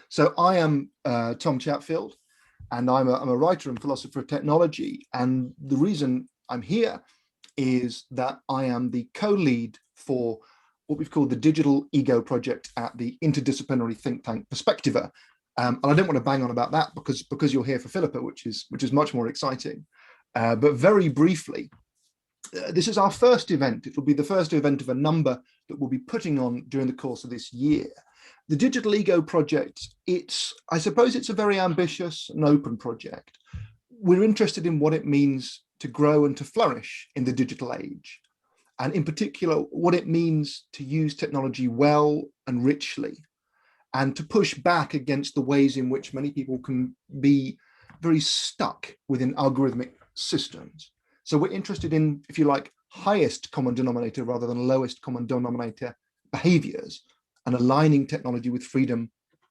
So I am Tom Chatfield, and I'm a writer and philosopher of technology. And the reason I'm here is that I am the co-lead for what we've called the Digital Ego Project at the interdisciplinary think tank Perspectiva. And I don't want to bang on about that because you're here for Philippa, which is much more exciting. But very briefly, this is our first event. It will be the first event of a number that we'll be putting on during the course of this year. The Digital Ego Project, I suppose it's a very ambitious and open project. We're interested in what it means to grow and to flourish in the digital age, and in particular, what it means to use technology well and richly, and to push back against the ways in which many people can be very stuck within algorithmic systems. So we're interested in, if you like, highest common denominator rather than lowest common denominator behaviors, and aligning technology with freedom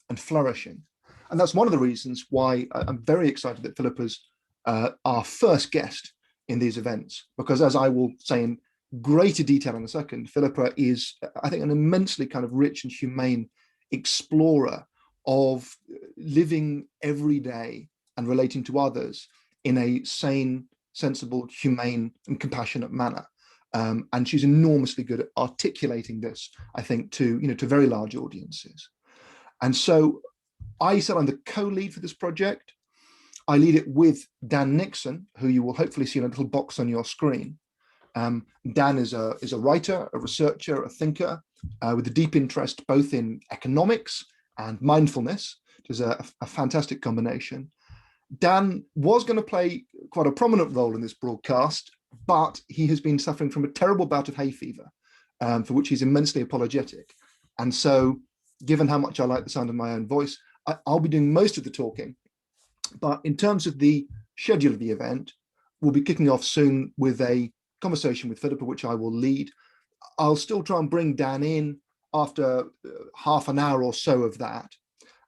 and flourishing. And that's one of the reasons why I'm very excited that Philippa's our first guest in these events, because as I will say in greater detail in a second, Philippa is, I think, an immensely kind of rich and humane explorer of living every day and relating to others in a sane, sensible, humane, and compassionate manner. And she's enormously good at articulating this, I think, to very large audiences. And so I said I'm the co-lead for this project. I lead it with Dan Nixon, who you will hopefully see in a little box on your screen. Dan is a writer, a researcher, a thinker with a deep interest both in economics and mindfulness, which is a fantastic combination. Dan was going to play quite a prominent role in this broadcast, but he has been suffering from a terrible bout of hay fever, for which he's immensely apologetic. And so, given how much I like the sound of my own voice, I'll be doing most of the talking. But in terms of the schedule of the event, we'll be kicking off soon with a conversation with Philippa, which I will lead. I'll still try and bring Dan in after half an hour or so of that.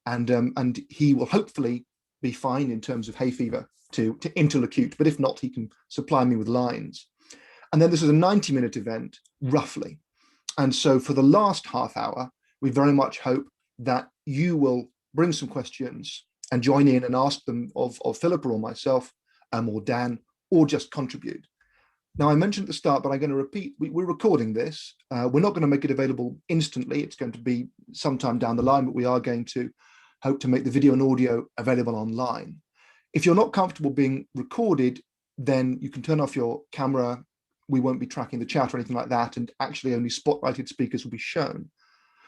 And he will hopefully be fine in terms of hay fever to interlocute, but if not, he can supply me with lines. And then this is a 90-minute event, roughly. And so for the last half hour, we very much hope that you will bring some questions and join in and ask them of Philippa or myself, or Dan, or just contribute. Now, I mentioned at the start, but I'm going to repeat, we're recording this. We're not going to make it available instantly. It's going to be sometime down the line, but we are going to hope to make the video and audio available online. If you're not comfortable being recorded, then you can turn off your camera. We won't be tracking the chat or anything like that, and actually only spotlighted speakers will be shown.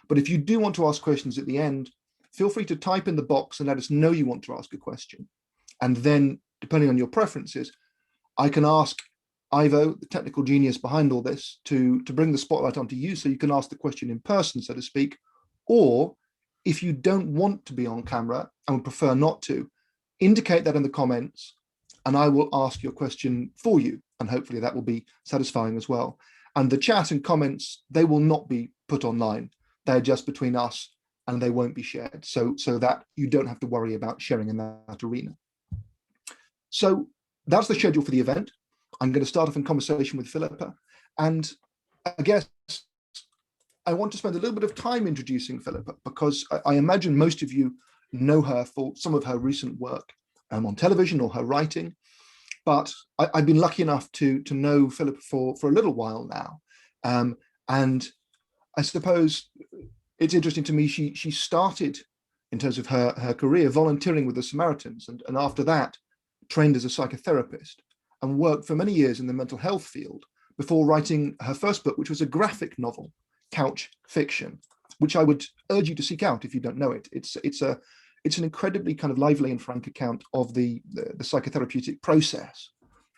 But if you do want to ask questions at the end, feel free to type in the box and let us know you want to ask a question. And then, depending on your preferences, I can ask Ivo, the technical genius behind all this, to bring the spotlight onto you so you can ask the question in person, so to speak. Or if you don't want to be on camera and would prefer not to, indicate that in the comments and I will ask your question for you. And hopefully that will be satisfying as well. And the chat and comments, they will not be put online. They're just between us and they won't be shared. So that you don't have to worry about sharing in that arena. So that's the schedule for the event. I'm going to start off in conversation with Philippa. And I guess I want to spend a little bit of time introducing Philippa, because I imagine most of you know her for some of her recent work on television or her writing. But I've been lucky enough to know Philippa for a little while now. And I suppose it's interesting to me, she started, in terms of her career, volunteering with the Samaritans, and after that trained as a psychotherapist and worked for many years in the mental health field before writing her first book, which was a graphic novel, Couch Fiction, which I would urge you to seek out if you don't know it. It's an incredibly kind of lively and frank account of the psychotherapeutic process.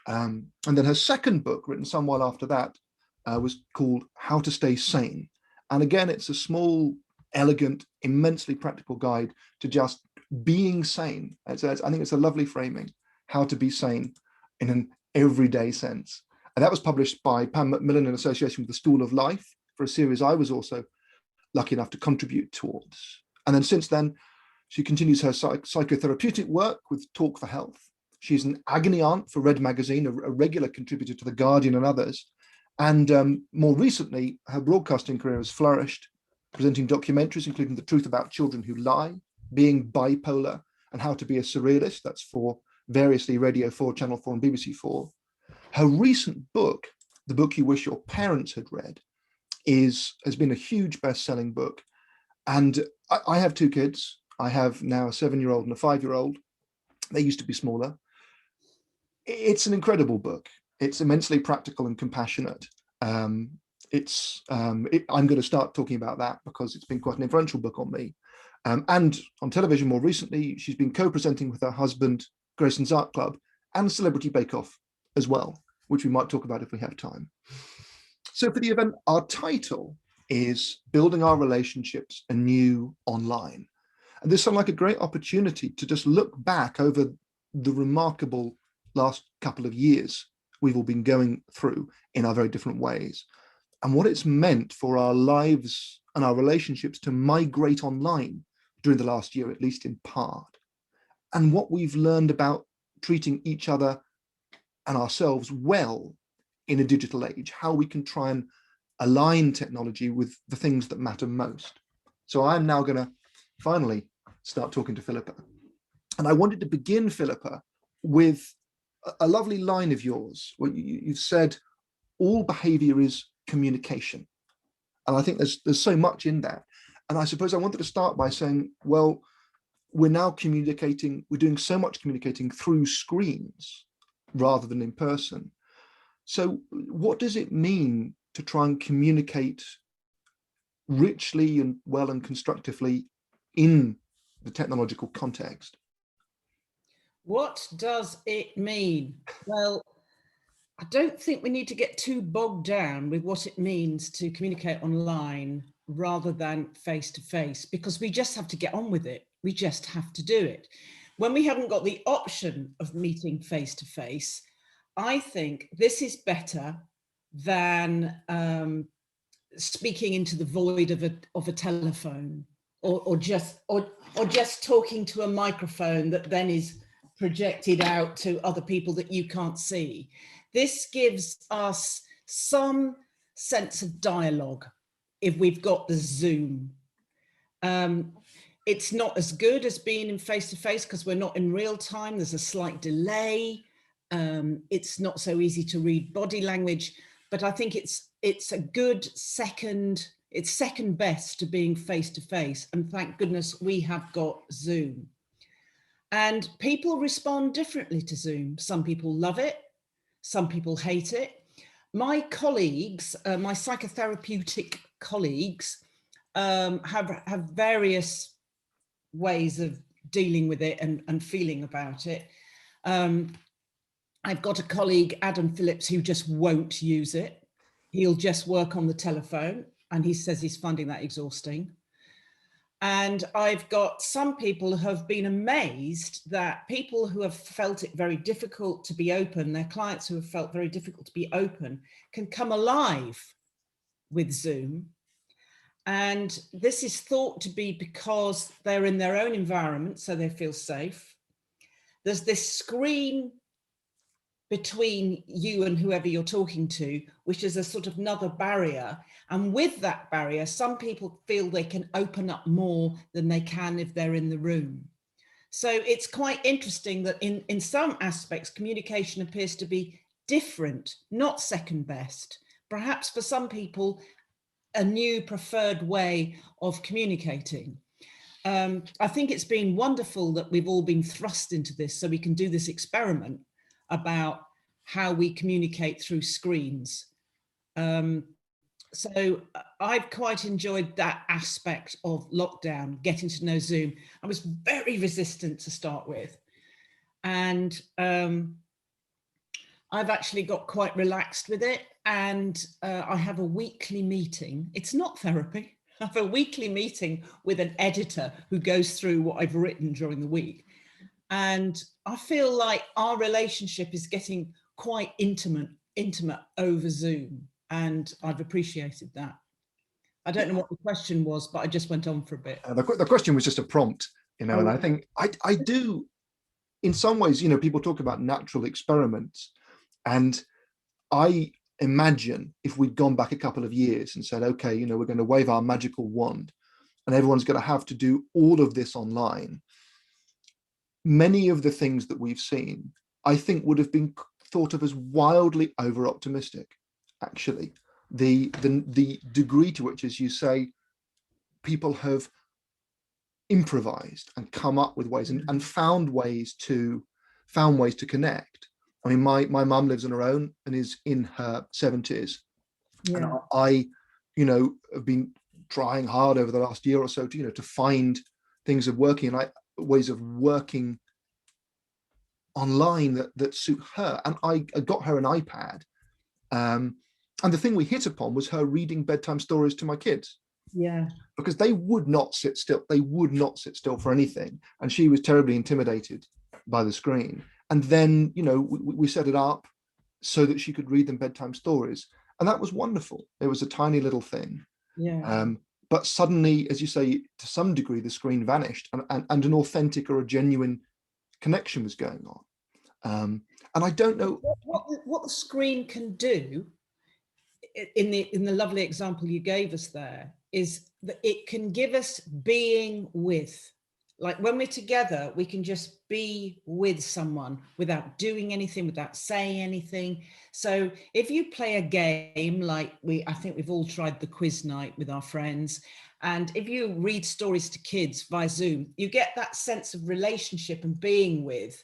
And then her second book, written some while after that, was called How to Stay Sane. And again, it's a small, elegant, immensely practical guide to just being sane. I think it's a lovely framing, how to be sane in an everyday sense. And that was published by Pam Macmillan in association with the School of Life, for a series I was also lucky enough to contribute towards. And then since then, she continues her psychotherapeutic work with Talk for Health. She's an agony aunt for Red Magazine, a regular contributor to The Guardian and others. And more recently, her broadcasting career has flourished, presenting documentaries, including The Truth About Children Who Lie, being bipolar and how to be a surrealist. That's for variously Radio 4, Channel 4 and BBC 4. Her recent book, The Book You Wish Your Parents Had Read, has been a huge best-selling book. And I have two kids. I have now a 7-year-old and a 5-year-old. They used to be smaller. It's an incredible book. It's immensely practical and compassionate. I'm going to start talking about that because it's been quite an influential book on me. And on television more recently, she's been co-presenting with her husband, Grayson's Art Club, and Celebrity Bake Off as well, which we might talk about if we have time. So for the event, our title is Building Our Relationships Anew Online. And this sounds like a great opportunity to just look back over the remarkable last couple of years we've all been going through in our very different ways, and what it's meant for our lives and our relationships to migrate online during the last year, at least in part, and what we've learned about treating each other and ourselves well in a digital age, how we can try and align technology with the things that matter most. So I'm now going to finally start talking to Philippa. And I wanted to begin, Philippa, with a lovely line of yours where you've said all behavior is communication. And I think there's so much in that. And I suppose I wanted to start by saying, well, we're now communicating, we're doing so much communicating through screens rather than in person. So what does it mean to try and communicate richly and well and constructively in the technological context? What does it mean? Well, I don't think we need to get too bogged down with what it means to communicate online rather than face to face, because we just have to get on with it. We just have to do it. When we haven't got the option of meeting face to face, I think this is better than speaking into the void of a telephone, or just talking to a microphone that then is projected out to other people that you can't see. This gives us some sense of dialogue if we've got the Zoom. It's not as good as being in face-to-face because we're not in real time. There's a slight delay. It's not so easy to read body language, but I think it's a good second, it's second best to being face-to-face. And thank goodness we have got Zoom. And people respond differently to Zoom. Some people love it. Some people hate it. My colleagues, my psychotherapeutic colleagues, have various ways of dealing with it and feeling about it. I've got a colleague, Adam Phillips, who just won't use it. He'll just work on the telephone, and he says he's finding that exhausting. And I've got some people who have been amazed that people who have felt it very difficult to be open, their clients who have felt very difficult to be open, can come alive with Zoom. And this is thought to be because they're in their own environment, so they feel safe. There's this screen between you and whoever you're talking to, which is a sort of another barrier. And with that barrier, some people feel they can open up more than they can if they're in the room. So it's quite interesting that in some aspects, communication appears to be different, not second best. Perhaps for some people, a new preferred way of communicating. I think it's been wonderful that we've all been thrust into this so we can do this experiment about how we communicate through screens. So I've quite enjoyed that aspect of lockdown, getting to know Zoom. I was very resistant to start with. And I've actually got quite relaxed with it. And I have a weekly meeting. It's not therapy. I have a weekly meeting with an editor who goes through what I've written during the week. And I feel like our relationship is getting quite intimate over Zoom. And I've appreciated that. I don't know what the question was, but I just went on for a bit. The question was just a prompt, and I think I do, in some ways, people talk about natural experiments, and I imagine if we'd gone back a couple of years and said, okay, we're going to wave our magical wand and everyone's going to have to do all of this online, many of the things that we've seen, I think, would have been thought of as wildly over optimistic. Actually, the degree to which, as you say, people have improvised and come up with ways and found ways to connect. I mean, my mum lives on her own and is in her 70s. Yeah. And I, you know, have been trying hard over the last year or so to, you know, to find things of working and ways of working online that suit her. And I got her an iPad. And the thing we hit upon was her reading bedtime stories to my kids. Yeah. Because they would not sit still. They would not sit still for anything. And she was terribly intimidated by the screen. And then, you know, we set it up so that she could read them bedtime stories. And that was wonderful. It was a tiny little thing. Yeah. But suddenly, as you say, to some degree, the screen vanished and an authentic or a genuine connection was going on. And I don't know what the screen can do in the lovely example you gave us there is that it can give us being with. Like when we're together, we can just be with someone without doing anything, without saying anything. So if you play a game like I think we've all tried the quiz night with our friends, and if you read stories to kids via Zoom, you get that sense of relationship and being with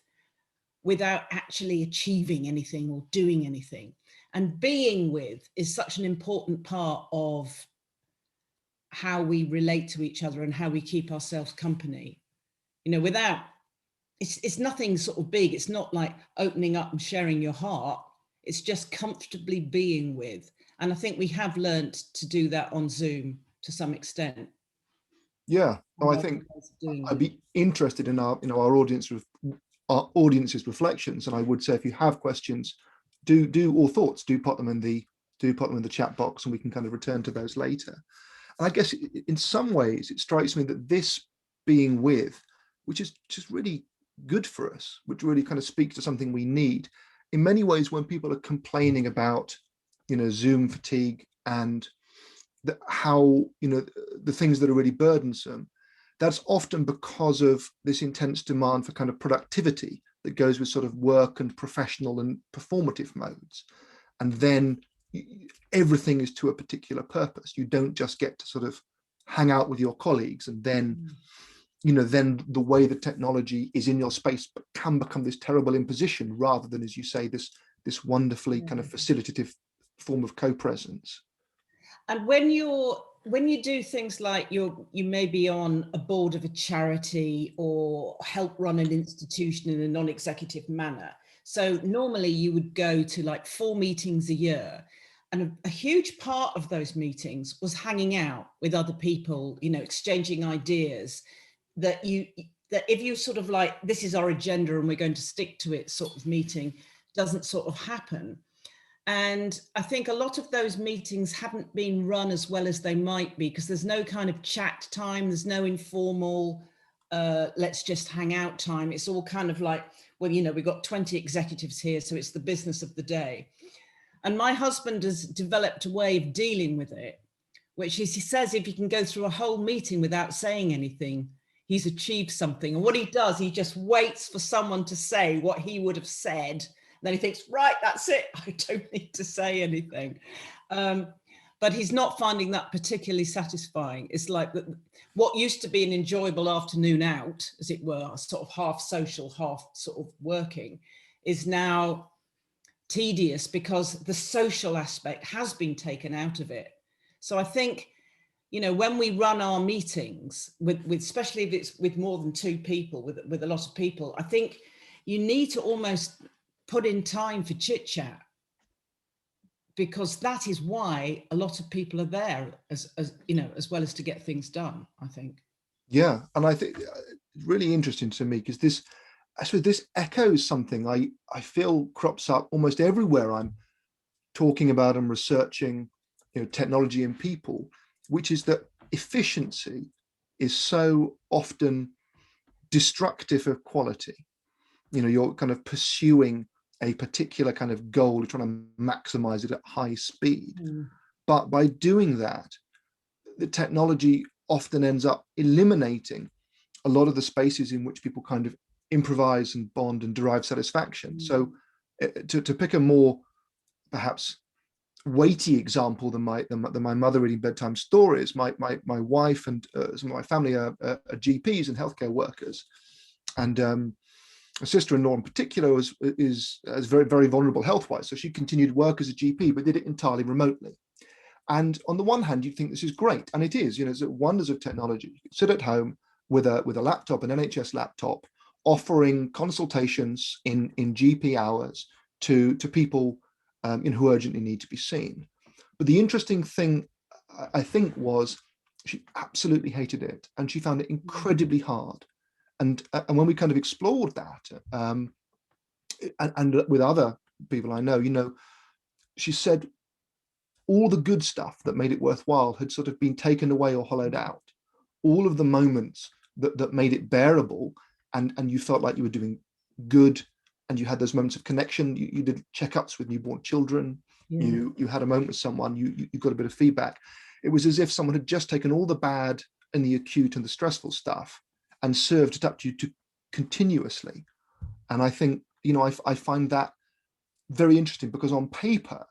without actually achieving anything or doing anything. And being with is such an important part of how we relate to each other and how we keep ourselves company. You know, without, it's nothing sort of big. It's not like opening up and sharing your heart. It's just comfortably being with. And I think we have learned to do that on Zoom to some extent. Yeah, I think I'd be interested in our audience's reflections, and I would say if you have questions, or thoughts, do put them in the chat box, and we can kind of return to those later. And I guess in some ways it strikes me that this being with, which is just really good for us, which really kind of speaks to something we need. In many ways, when people are complaining about, you know, Zoom fatigue and how, you know, the things that are really burdensome, that's often because of this intense demand for kind of productivity that goes with sort of work and professional and performative modes. And then everything is to a particular purpose. You don't just get to sort of hang out with your colleagues and then, you know, then the way the technology is in your space but can become this terrible imposition rather than, as you say, this wonderfully kind of facilitative form of co-presence. And when you do things like you may be on a board of a charity or help run an institution in a non-executive manner. So normally you would go to like 4 meetings a year, and a huge part of those meetings was hanging out with other people, you know, exchanging ideas that if you sort of like, this is our agenda and we're going to stick to it sort of meeting doesn't sort of happen. And I think a lot of those meetings haven't been run as well as they might be, because there's no kind of chat time. There's no informal, let's just hang out time. It's all kind of like, well, you know, we've got 20 executives here, so it's the business of the day. And my husband has developed a way of dealing with it, which is, he says, if he can go through a whole meeting without saying anything, he's achieved something. And what he does, he just waits for someone to say what he would have said. Then he thinks, right, that's it. I don't need to say anything. But he's not finding that particularly satisfying. It's like what used to be an enjoyable afternoon out, as it were, sort of half social, half sort of working, is now tedious because the social aspect has been taken out of it. So I think, you know, when we run our meetings with especially if it's with more than 2 people, with a lot of people, I think you need to almost put in time for chit chat, because that is why a lot of people are there, as you know, as well as to get things done, I think. Yeah, and I think it's really interesting to me because this echoes something I feel crops up almost everywhere I'm talking about and researching, you know, technology and people, which is that efficiency is so often destructive of quality. You know, you're kind of pursuing a particular kind of goal, you're trying to maximize it at high speed. But by doing that, the technology often ends up eliminating a lot of the spaces in which people kind of improvise and bond and derive satisfaction. So to pick a more perhaps weighty example than my mother reading bedtime stories, my wife and some of my family are GPs and healthcare workers, and a sister-in-law in particular is very, very vulnerable health-wise, so she continued work as a GP but did it entirely remotely. And on the one hand, you'd think this is great, and it is. It's wonders of technology. You can sit at home with a laptop, an NHS laptop, offering consultations in GP hours to people who urgently need to be seen. But the interesting thing, I think, was she absolutely hated it, and she found it incredibly hard. And when we kind of explored that, and with other people I know, she said all the good stuff that made it worthwhile had sort of been taken away or hollowed out. All of the moments that made it bearable, and you felt like you were doing good, and you had those moments of connection. You did checkups with newborn children. Yeah. You had a moment with someone. You got a bit of feedback. It was as if someone had just taken all the bad and the acute and the stressful stuff and served it up to you continuously. And I think, I find that very interesting, because on paper,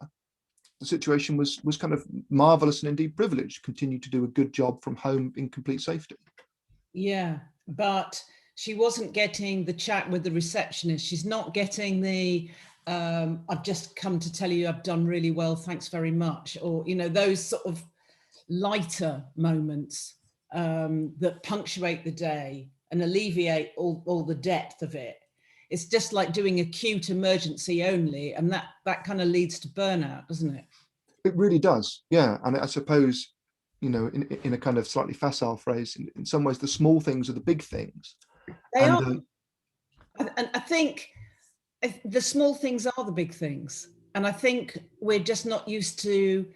the situation was kind of marvelous and indeed privileged, continued to do a good job from home in complete safety. Yeah, but she wasn't getting the chat with the receptionist. She's not getting the, I've just come to tell you I've done really well, thanks very much. Or, those sort of lighter moments that punctuate the day and alleviate all the depth of it. It's just like doing acute emergency only, and that kind of leads to burnout, doesn't it? It really does, yeah. And I suppose, in a kind of slightly facile phrase, in some ways, the small things are the big things. They are. And I think the small things are the big things. And I think we're just not used to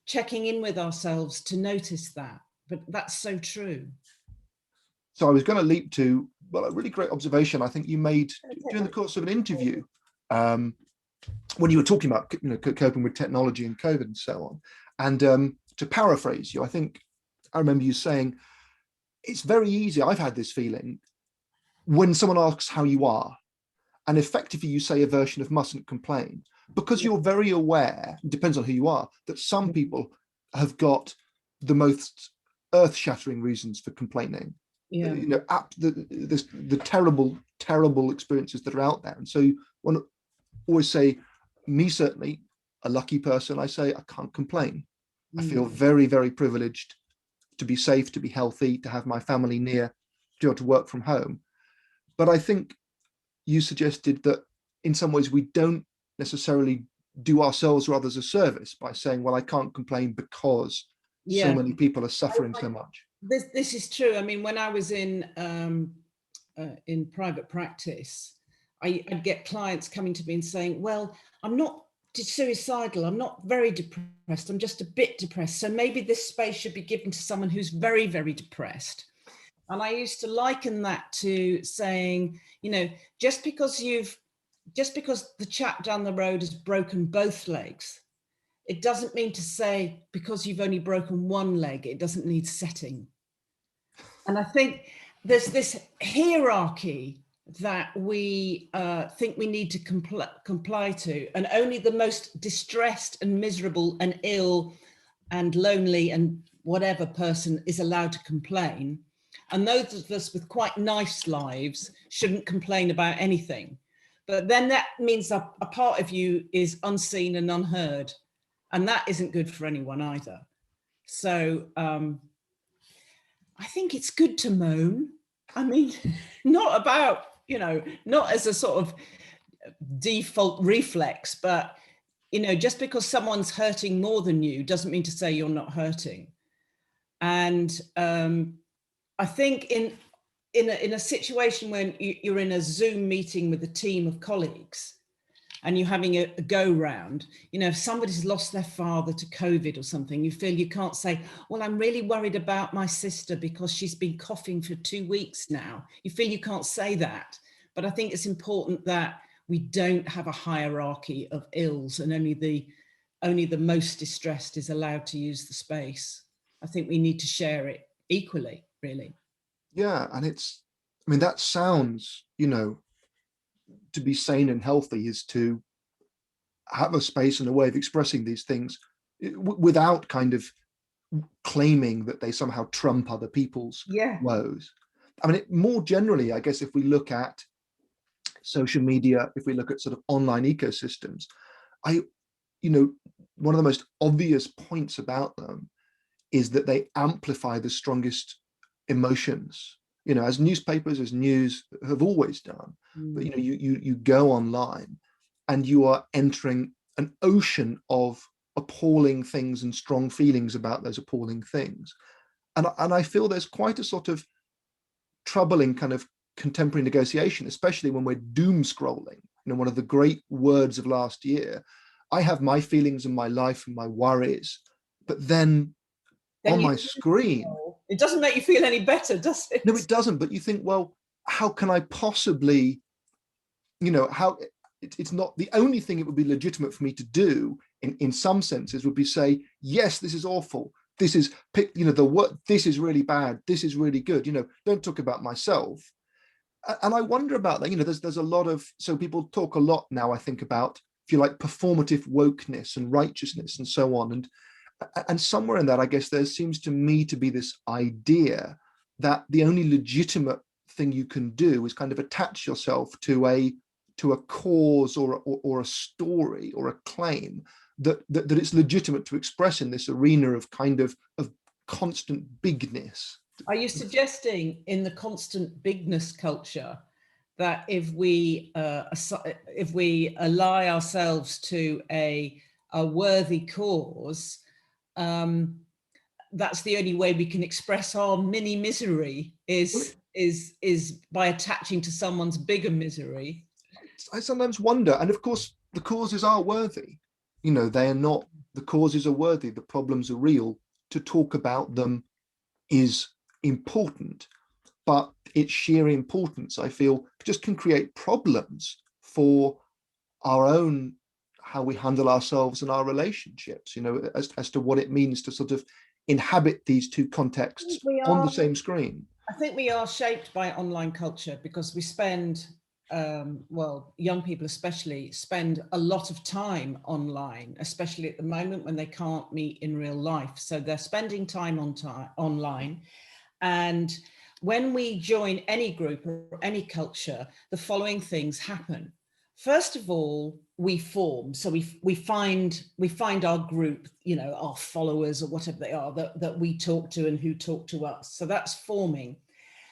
checking in with ourselves to notice that. But that's so true. So I was going to leap to, a really great observation I think you made during the course of an interview, when you were talking about coping with technology and COVID and so on. And to paraphrase you, I think I remember you saying, it's very easy, I've had this feeling, when someone asks how you are, and effectively you say a version of mustn't complain, because you're very aware, it depends on who you are, that some people have got the most earth-shattering reasons for complaining. Yeah. The terrible experiences that are out there. And so I want to always say, me certainly, a lucky person, I say I can't complain. I feel very, very privileged to be safe, to be healthy, to have my family near, to be able to work from home. But I think you suggested that in some ways we don't necessarily do ourselves or others a service by saying, well, I can't complain because so many people are suffering so much. This is true. I mean, when I was in private practice, I'd get clients coming to me and saying, well, I'm not suicidal, I'm not very depressed, I'm just a bit depressed. So maybe this space should be given to someone who's very, very depressed. And I used to liken that to saying, just because the chap down the road has broken both legs, it doesn't mean to say because you've only broken one leg, it doesn't need setting. And I think there's this hierarchy that we think we need to comply to, and only the most distressed and miserable and ill and lonely and whatever person is allowed to complain. And those of us with quite nice lives shouldn't complain about anything. But then that means a part of you is unseen and unheard. And that isn't good for anyone either. So I think it's good to moan. I mean, not about, not as a sort of default reflex, but, just because someone's hurting more than you doesn't mean to say you're not hurting. And I think in a situation when you're in a Zoom meeting with a team of colleagues and you're having a go round, if somebody's lost their father to COVID or something, you feel you can't say, well, I'm really worried about my sister because she's been coughing for 2 weeks now. You feel you can't say that. But I think it's important that we don't have a hierarchy of ills and only the most distressed is allowed to use the space. I think we need to share it equally, really. Yeah, and it's, I mean, that sounds, to be sane and healthy is to have a space and a way of expressing these things without kind of claiming that they somehow trump other people's woes. I mean, more generally, I guess, if we look at social media, if we look at sort of online ecosystems, one of the most obvious points about them is that they amplify the strongest emotions, as newspapers, as news have always done. But you go online and you are entering an ocean of appalling things and strong feelings about those appalling things. And I feel there's quite a sort of troubling kind of contemporary negotiation, especially when we're doom scrolling. One of the great words of last year, I have my feelings and my life and my worries, but then on my screen, it doesn't make you feel any better, does it? No, it doesn't. But you think, well, how can I possibly, how it's not the only thing it would be legitimate for me to do in some senses would be say, yes, this is awful. This is, this is really bad. This is really good. Don't talk about myself. And I wonder about that. There's a lot of, so people talk a lot now, I think, about, if you like, performative wokeness and righteousness and so on. And somewhere in that, I guess there seems to me to be this idea that the only legitimate thing you can do is kind of attach yourself to a cause or a story or a claim that it's legitimate to express in this arena of kind of constant bigness. Are you suggesting in the constant bigness culture that if we ally ourselves to a worthy cause, that's the only way we can express our mini misery is by attaching to someone's bigger misery? I sometimes wonder, and of course the causes are worthy. They are not, the causes are worthy, the problems are real. To talk about them is important, but its sheer importance, I feel, just can create problems for our own, how we handle ourselves and our relationships, as to what it means to sort of inhabit these two contexts on the same screen. I think we are shaped by online culture because we spend, young people especially, spend a lot of time online, especially at the moment when they can't meet in real life. So they're spending time online. And when we join any group or any culture, the following things happen. First of all, we form. So we find our group, our followers or whatever they are that we talk to and who talk to us. So that's forming.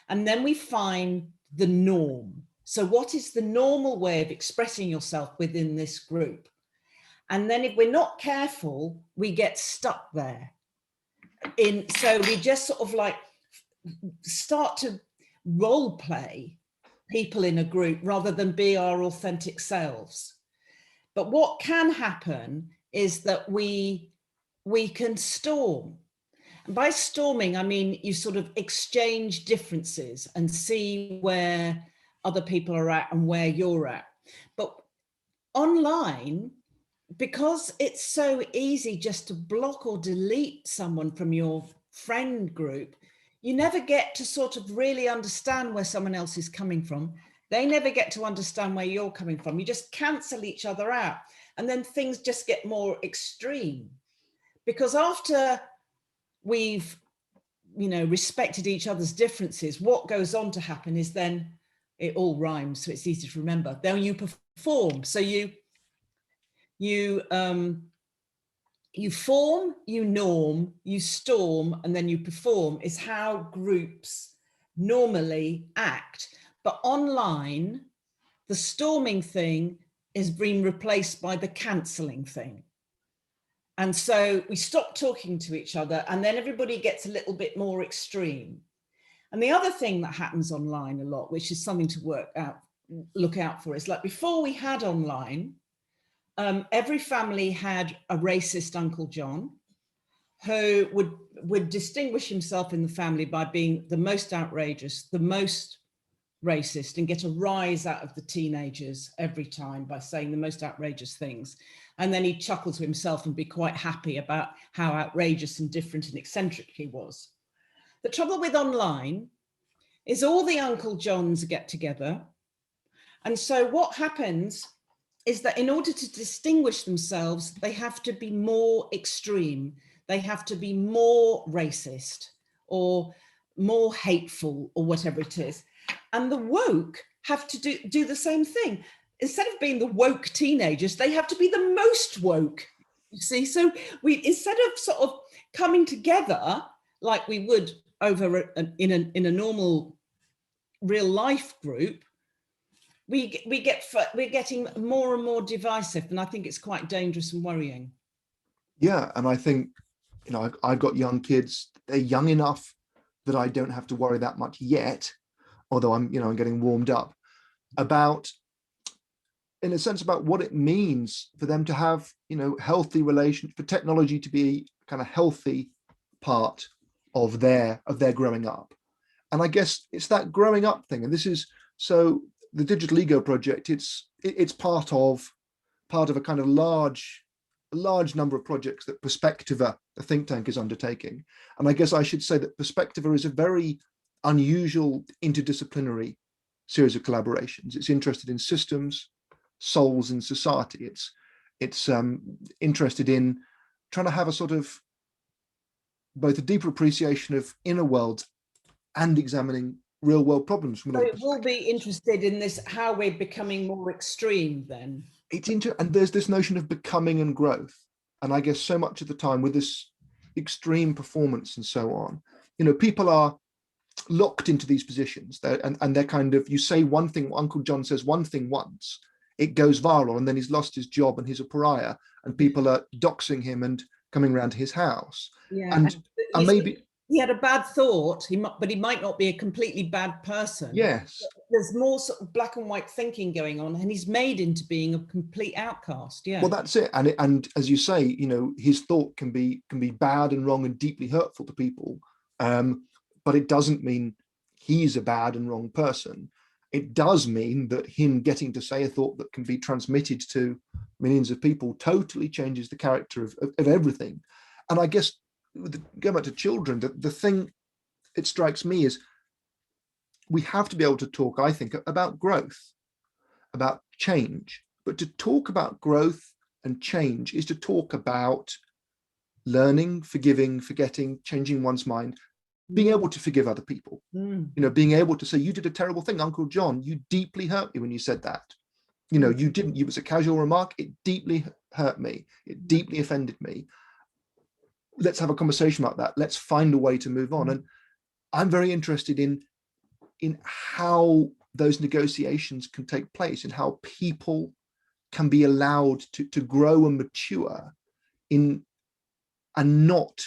And then we find the norm. So what is the normal way of expressing yourself within this group? And then if we're not careful, we get stuck there. So we just sort of like start to role play people in a group rather than be our authentic selves. But what can happen is that we can storm. And by storming, I mean you sort of exchange differences and see where other people are at and where you're at. But online, because it's so easy just to block or delete someone from your friend group, you never get to sort of really understand where someone else is coming from. They never get to understand where you're coming from. You just cancel each other out. And then things just get more extreme. Because after we've, respected each other's differences, what goes on to happen is then it all rhymes, so it's easy to remember. Then you perform. So you form, you norm, you storm, and then you perform is how groups normally act. But online, the storming thing is being replaced by the cancelling thing. And so we stop talking to each other and then everybody gets a little bit more extreme. And the other thing that happens online a lot, which is something to look out for, is like before we had online, every family had a racist Uncle John who would distinguish himself in the family by being the most outrageous, the most racist, and get a rise out of the teenagers every time by saying the most outrageous things. And then he'd chuckle to himself and be quite happy about how outrageous and different and eccentric he was. The trouble with online is all the Uncle Johns get together. And so what happens is that in order to distinguish themselves, they have to be more extreme. They have to be more racist or more hateful or whatever it is. And the woke have to do the same thing. Instead of being the woke teenagers, they have to be the most woke, you see. So we, instead of sort of coming together like we would over in a normal real life group, we're getting more and more divisive, and I think it's quite dangerous and worrying. Yeah, and I think, you know, I've got young kids. They're young enough that I don't have to worry that much yet, although I'm getting warmed up about, in a sense, about what it means for them to have, healthy relations, for technology to be kind of healthy part of their growing up. And I guess it's that growing up thing. And this is, so the Digital Ego Project, it's part of a kind of large number of projects that Perspectiva, the think tank, is undertaking. And I guess I should say that Perspectiva is a very unusual interdisciplinary series of collaborations. It's interested in systems, souls, and society. It's interested in trying to have a sort of both a deeper appreciation of inner worlds and examining real world problems from another perspective. So it will be interested in this, how we're becoming more extreme then. And there's this notion of becoming and growth. And I guess so much of the time with this extreme performance and so on, people are locked into these positions. And they're kind of, you say one thing, Uncle John says one thing once, it goes viral, and then he's lost his job and he's a pariah, and people are doxing him and coming around to his house. Yeah, and maybe he had a bad thought, but he might not be a completely bad person. Yes. There's more sort of black and white thinking going on, and he's made into being a complete outcast. Yeah. Well, that's it. And as you say, his thought can be bad and wrong and deeply hurtful to people. But it doesn't mean he's a bad and wrong person. It does mean that him getting to say a thought that can be transmitted to millions of people totally changes the character of everything. And I guess, going back to children, the thing it strikes me is we have to be able to talk, I think, about growth, about change. But to talk about growth and change is to talk about learning, forgiving, forgetting, changing one's mind, being able to forgive other people, being able to say, you did a terrible thing, Uncle John, you deeply hurt me when you said that. You didn't, it was a casual remark, it deeply hurt me, it deeply offended me. Let's have a conversation about that. Let's find a way to move on. And I'm very interested in how those negotiations can take place and how people can be allowed to grow and mature and not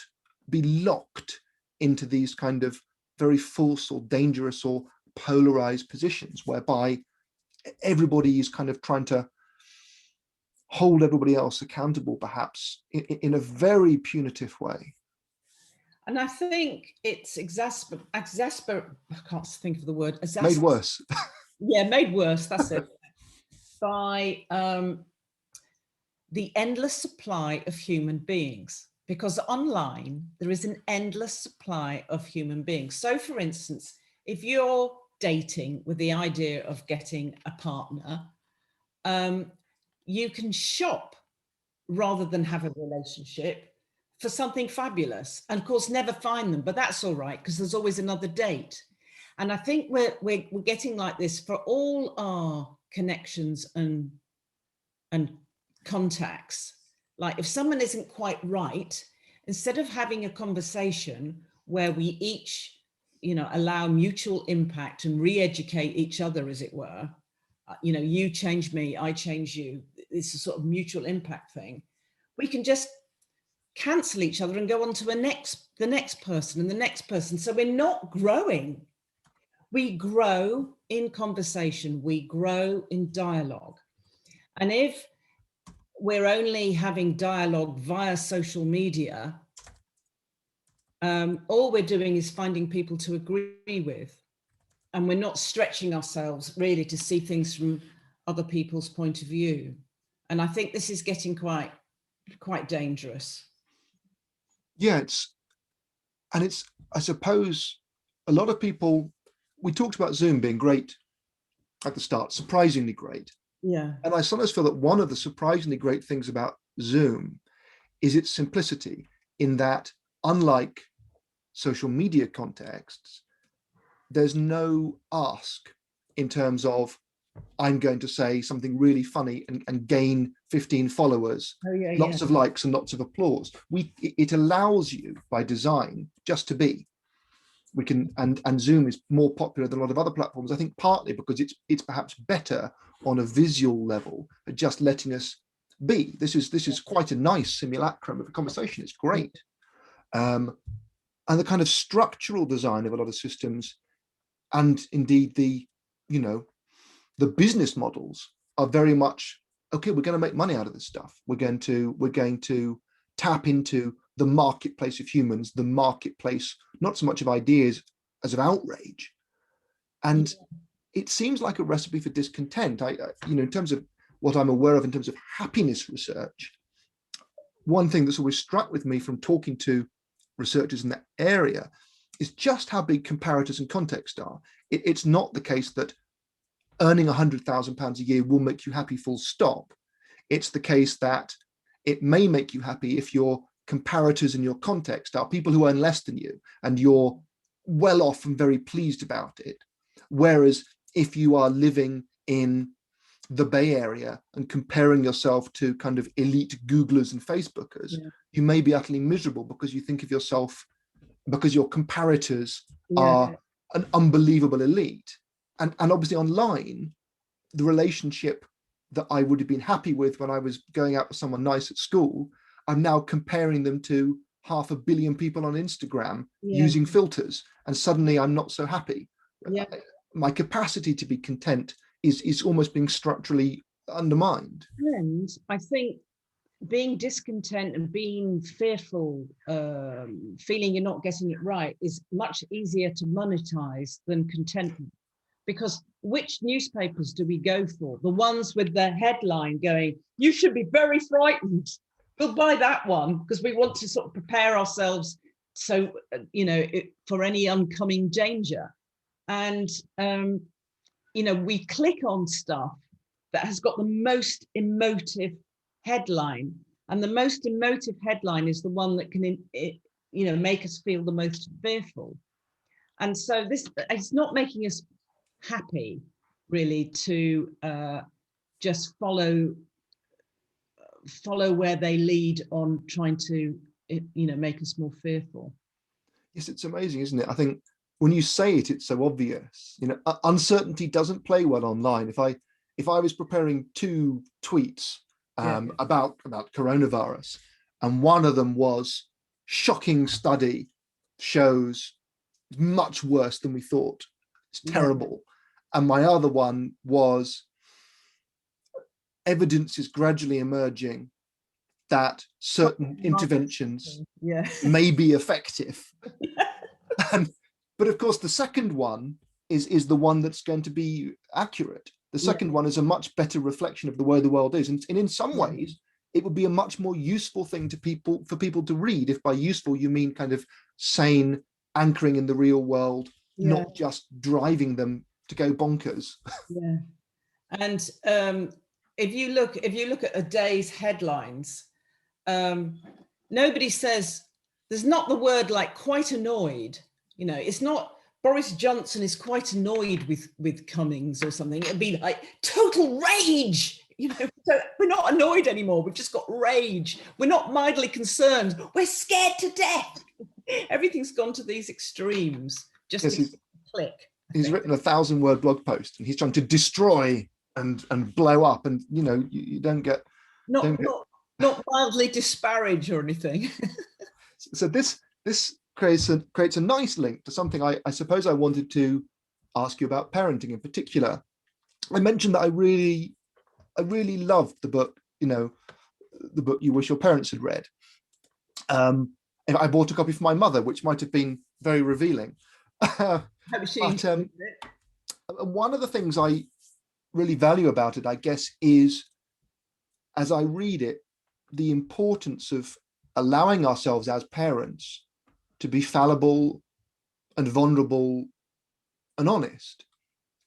be locked into these kind of very false or dangerous or polarized positions whereby everybody is kind of trying to hold everybody else accountable, perhaps in a very punitive way. And I think it's I can't think of the word. Made worse. Yeah, made worse, that's it. By the endless supply of human beings. Because online, there is an endless supply of human beings. So for instance, if you're dating with the idea of getting a partner, you can shop rather than have a relationship for something fabulous, and of course never find them, but that's all right because there's always another date. And I think we're getting like this for all our connections and contacts. Like if someone isn't quite right, instead of having a conversation where we each allow mutual impact and re-educate each other, as it were, you change me, I change you, it's a sort of mutual impact thing, we can just cancel each other and go on to the next person and the next person. So we're not growing. We grow in conversation, we grow in dialogue. And if we're only having dialogue via social media, all we're doing is finding people to agree with. And we're not stretching ourselves really to see things from other people's point of view. And I think this is getting quite dangerous. Yeah, And it's, I suppose, a lot of people, we talked about Zoom being great at the start, surprisingly great. Yeah. And I sometimes feel that one of the surprisingly great things about Zoom is its simplicity, in that, unlike social media contexts, there's no ask in terms of, I'm going to say something really funny and gain 15 followers, Oh, yeah, lots of likes and lots of applause. It allows you by design just to be. We can, and Zoom is more popular than a lot of other platforms, I think, partly because it's perhaps better on a visual level at just letting us be. This is quite a nice simulacrum of a conversation. It's great. And the kind of structural design of a lot of systems, and indeed the, the business models, are very much, okay, we're going to make money out of this stuff. We're going to tap into the marketplace of humans, the marketplace, not so much of ideas as of outrage. And it seems like a recipe for discontent. In terms of what I'm aware of in terms of happiness research, one thing that's always struck with me from talking to researchers in that area is just how big comparators and context are. It's not the case that earning £100,000 a year will make you happy, full stop. It's the case that it may make you happy if your comparators in your context are people who earn less than you and you're well off and very pleased about it. Whereas if you are living in the Bay Area and comparing yourself to kind of elite Googlers and Facebookers, you may be utterly miserable because you think of yourself, because your comparators are an unbelievable elite. And obviously online, the relationship that I would have been happy with when I was going out with someone nice at school, I'm now comparing them to 500 million people on Instagram using filters, and suddenly I'm not so happy. My capacity to be content is almost being structurally undermined. And I think being discontent and being fearful, feeling you're not getting it right, is much easier to monetize than contentment. Because which newspapers do we go for? The ones with the headline going, you should be very frightened. We'll buy that one because we want to sort of prepare ourselves so, for any oncoming danger. And, we click on stuff that has got the most emotive headline. And the most emotive headline is the one that can, make us feel the most fearful. And so it's not making us happy, really, to just follow where they lead on trying to, make us more fearful. Yes, it's amazing, isn't it? I think when you say it, it's so obvious. Uncertainty doesn't play well online. If I was preparing 2 tweets about coronavirus, and one of them was shocking study shows much worse than we thought, it's terrible, and my other one was evidence is gradually emerging that certain interventions may be effective. But of course, the second one is the one that's going to be accurate. The second one is a much better reflection of the way the world is. And in some ways, it would be a much more useful thing for people to read. If by useful, you mean kind of sane, anchoring in the real world, not just driving them to go bonkers. And if you look at a day's headlines, nobody says, there's not the word like quite annoyed. It's not Boris Johnson is quite annoyed with Cummings or something. It'd be like total rage. So we're not annoyed anymore. We've just got rage. We're not mildly concerned. We're scared to death. Everything's gone to these extremes. Just to click. He's written a 1,000-word blog post, and he's trying to destroy and blow up, and you don't get not mildly disparage or anything. So this creates a nice link to something I suppose I wanted to ask you about parenting in particular. I mentioned that I really loved the book, the book You Wish Your Parents Had Read. And I bought a copy for my mother, which might have been very revealing. But one of the things I really value about it, I guess, is, as I read it, the importance of allowing ourselves as parents to be fallible and vulnerable and honest,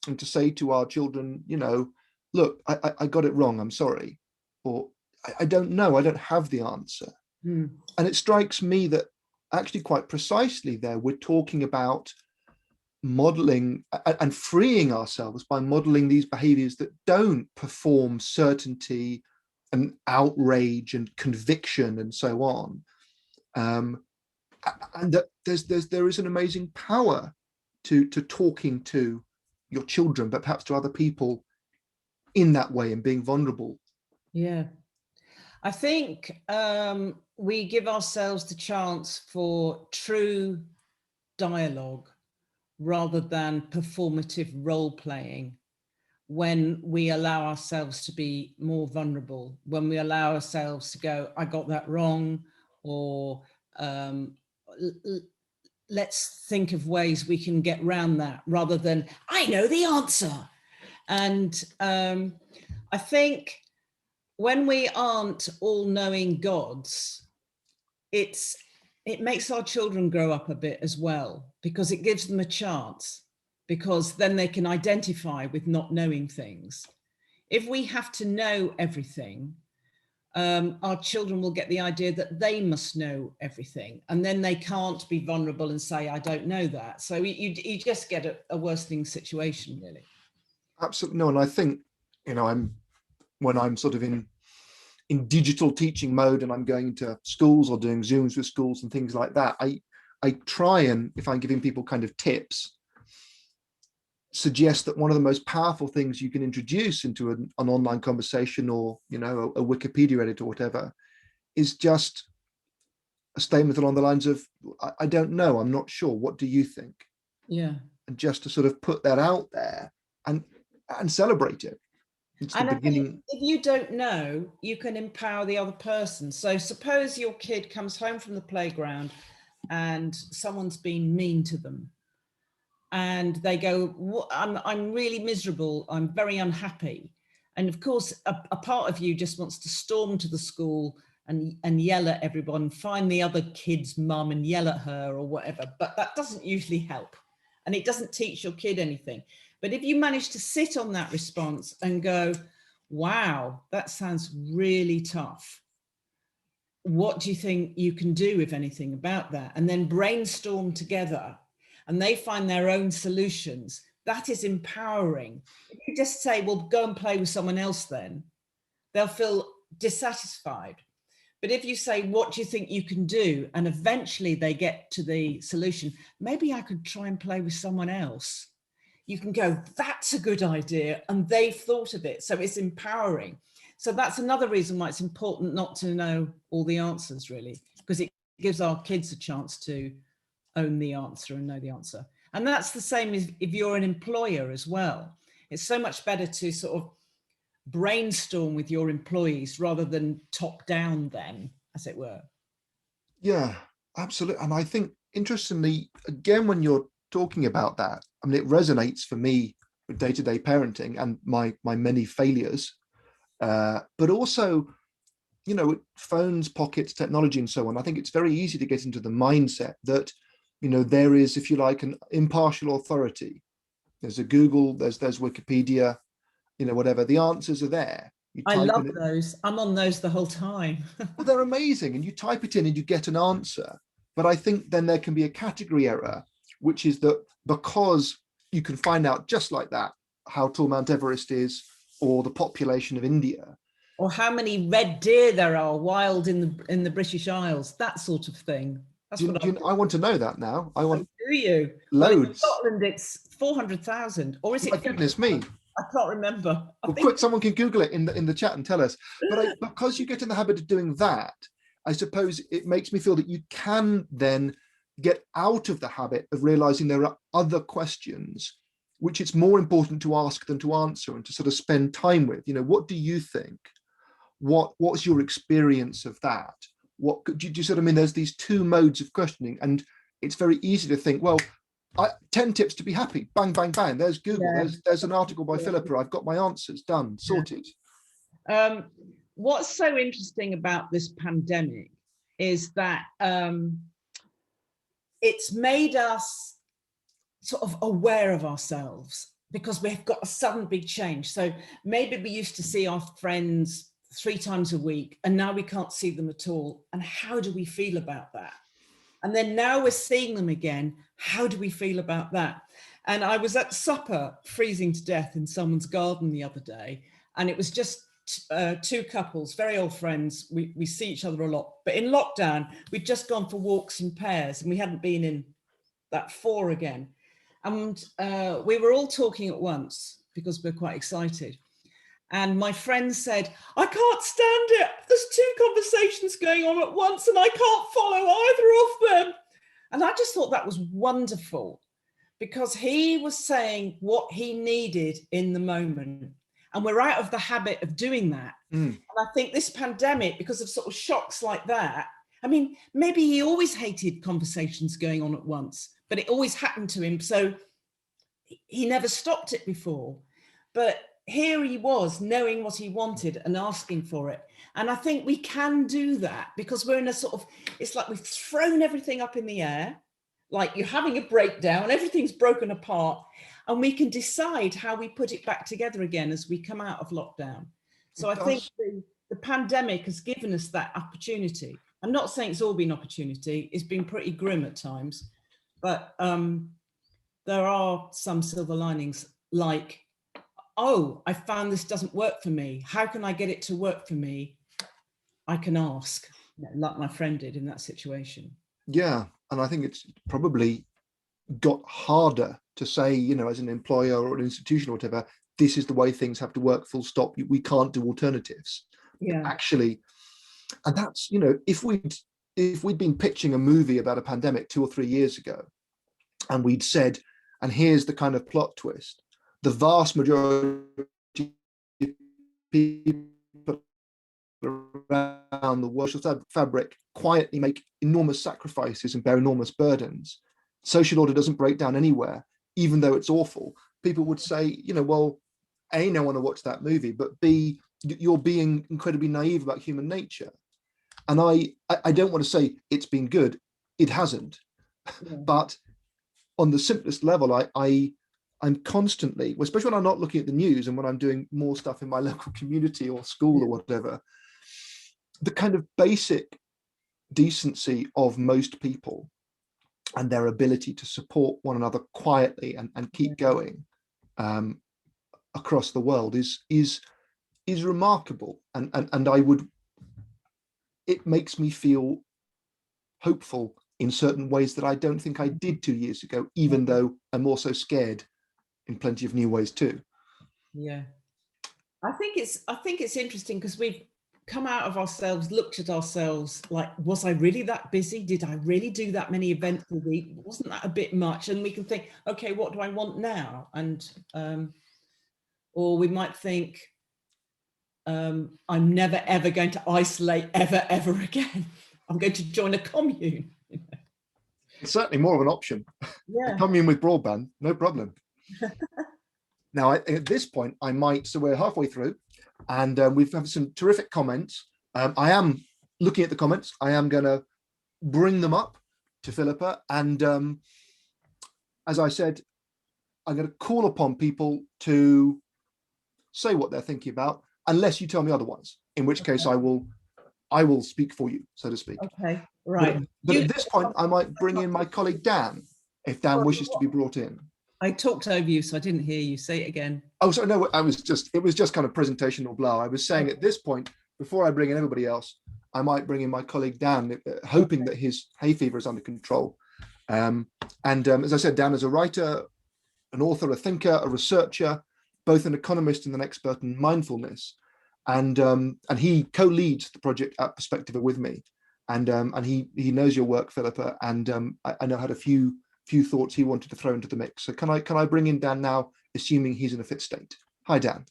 and to say to our children, you know, look, I got it wrong, I'm sorry, or I don't know, I don't have the answer. And it strikes me that actually quite precisely there, we're talking about modeling and freeing ourselves by modeling these behaviors that don't perform certainty and outrage and conviction and so on. And that there is an amazing power to talking to your children, but perhaps to other people in that way and being vulnerable. Yeah. I think we give ourselves the chance for true dialogue rather than performative role playing when we allow ourselves to be more vulnerable, when we allow ourselves to go, I got that wrong, or let's think of ways we can get around that, rather than I know the answer. And I think when we aren't all-knowing gods, it makes our children grow up a bit as well, because it gives them a chance, because then they can identify with not knowing things. If we have to know everything, our children will get the idea that they must know everything, and then they can't be vulnerable and say, I don't know that. So you just get a worsening situation, really. Absolutely. No, and I think, you know, when I'm sort of in digital teaching mode and I'm going to schools or doing Zooms with schools and things like that, I try, and if I'm giving people kind of tips, suggest that one of the most powerful things you can introduce into an online conversation, or, you know, a Wikipedia edit or whatever, is just a statement along the lines of, I don't know, I'm not sure, what do you think? Yeah. And just to sort of put that out there and celebrate it. It's the beginning. If you don't know, you can empower the other person. So suppose your kid comes home from the playground and someone's been mean to them, and they go, I'm really miserable, I'm very unhappy. And of course, a part of you just wants to storm to the school and yell at everyone, find the other kid's mum and yell at her or whatever. But that doesn't usually help, and it doesn't teach your kid anything. But if you manage to sit on that response and go, wow, that sounds really tough, what do you think you can do, if anything, about that? And then brainstorm together, and they find their own solutions. That is empowering. If you just say, well, go and play with someone else, then they'll feel dissatisfied. But if you say, what do you think you can do? And eventually they get to the solution, maybe I could try and play with someone else. You can go, that's a good idea. And they've thought of it. So it's empowering. So that's another reason why it's important not to know all the answers, really, because it gives our kids a chance to own the answer and know the answer. And that's the same as if you're an employer as well. It's so much better to sort of brainstorm with your employees rather than top down them, as it were. Yeah, absolutely. And I think, interestingly, again, when you're talking about that, I mean, it resonates for me with day-to-day parenting and my many failures, but also, you know, phones, pockets, technology, and so on. I think it's very easy to get into the mindset that, you know, there is, if you like, an impartial authority. There's a Google, there's Wikipedia, you know, whatever. The answers are there. I love those. I'm on those the whole time. Well, they're amazing. And you type it in and you get an answer. But I think then there can be a category error, which is that because you can find out just like that how tall Mount Everest is, or the population of India, or how many red deer there are wild in the British Isles, that sort of thing. I want to know that now. I want. Oh, do you? Loads. Well, in Scotland, it's 400,000, or is it? My goodness me. I can't remember. Well, quick, someone can Google it in the chat and tell us. But because you get in the habit of doing that, I suppose it makes me feel that you can then get out of the habit of realizing there are other questions which it's more important to ask than to answer, and to sort of spend time with. You know, what do you think? What's your experience of that? What do you sort of mean? There's these two modes of questioning, and it's very easy to think, well, 10 tips to be happy. Bang, bang, bang. There's Google. Yeah. There's an article by Philippa. I've got my answers done, sorted. What's so interesting about this pandemic is that it's made us sort of aware of ourselves, because we've got a sudden big change. So maybe we used to see our friends 3 times a week, and now we can't see them at all. And how do we feel about that? And then now we're seeing them again. How do we feel about that? And I was at supper, freezing to death in someone's garden the other day, and it was just 2 couples, very old friends. We see each other a lot, but in lockdown, we'd just gone for walks in pairs, and we hadn't been in that 4 again. And we were all talking at once because we're quite excited. And my friend said, I can't stand it. There's 2 conversations going on at once and I can't follow either of them. And I just thought that was wonderful, because he was saying what he needed in the moment. And we're out of the habit of doing that. And I think this pandemic, because of sort of shocks like that, I mean, maybe he always hated conversations going on at once, but it always happened to him. So he never stopped it before. But here he was, knowing what he wanted and asking for it. And I think we can do that, because we're in a sort of, it's like we've thrown everything up in the air, like you're having a breakdown, everything's broken apart, and we can decide how we put it back together again as we come out of lockdown. So I think the pandemic has given us that opportunity. I'm not saying it's all been opportunity, it's been pretty grim at times, but there are some silver linings, like, oh, I found this doesn't work for me. How can I get it to work for me? I can ask, like my friend did in that situation. Yeah, and I think it's probably got harder to say, you know, as an employer or an institution or whatever, this is the way things have to work, full stop. We can't do alternatives. Yeah. Actually, and that's, you know, if we'd been pitching a movie about a pandemic 2 or 3 years ago, and we'd said, and here's the kind of plot twist, the vast majority of people around the world, social fabric, quietly make enormous sacrifices and bear enormous burdens. Social order doesn't break down anywhere, even though it's awful. People would say, you know, well, A, no one will watch that movie, but B, you're being incredibly naive about human nature. And I don't want to say it's been good. It hasn't. Yeah. But on the simplest level, I'm constantly, especially when I'm not looking at the news and when I'm doing more stuff in my local community or school or whatever, the kind of basic decency of most people and their ability to support one another quietly and keep going across the world is remarkable. And I would, it makes me feel hopeful in certain ways that I don't think I did 2 years ago, even though I'm also scared in plenty of new ways too. Yeah, I think it's interesting, because we've come out of ourselves, looked at ourselves like, was I really that busy? Did I really do that many events a week? Wasn't that a bit much? And we can think, okay, what do I want now? And or we might think, I'm never ever going to isolate ever again. I'm going to join a commune. It's certainly more of an option. Yeah. A commune with broadband, no problem. Now, at this point, I might, so we're halfway through, and we've had some terrific comments. I am looking at the comments. I am going to bring them up to Philippa. And as I said, I'm going to call upon people to say what they're thinking about, unless you tell me otherwise, in which case I will speak for you, so to speak. Okay, right. But at this point, I might bring in my colleague, Dan, if Dan wishes to be brought in. I talked over you, so I didn't hear you. Say it again. Oh, sorry, no, it was just kind of presentational blah. I was saying at this point, before I bring in everybody else, I might bring in my colleague, Dan, hoping that his hay fever is under control. As I said, Dan is a writer, an author, a thinker, a researcher, both an economist and an expert in mindfulness. And he co-leads the project at Perspectiva with me. And he knows your work, Philippa, and I know had a few thoughts he wanted to throw into the mix. So can I bring in Dan now, assuming he's in a fit state? Hi, Dan.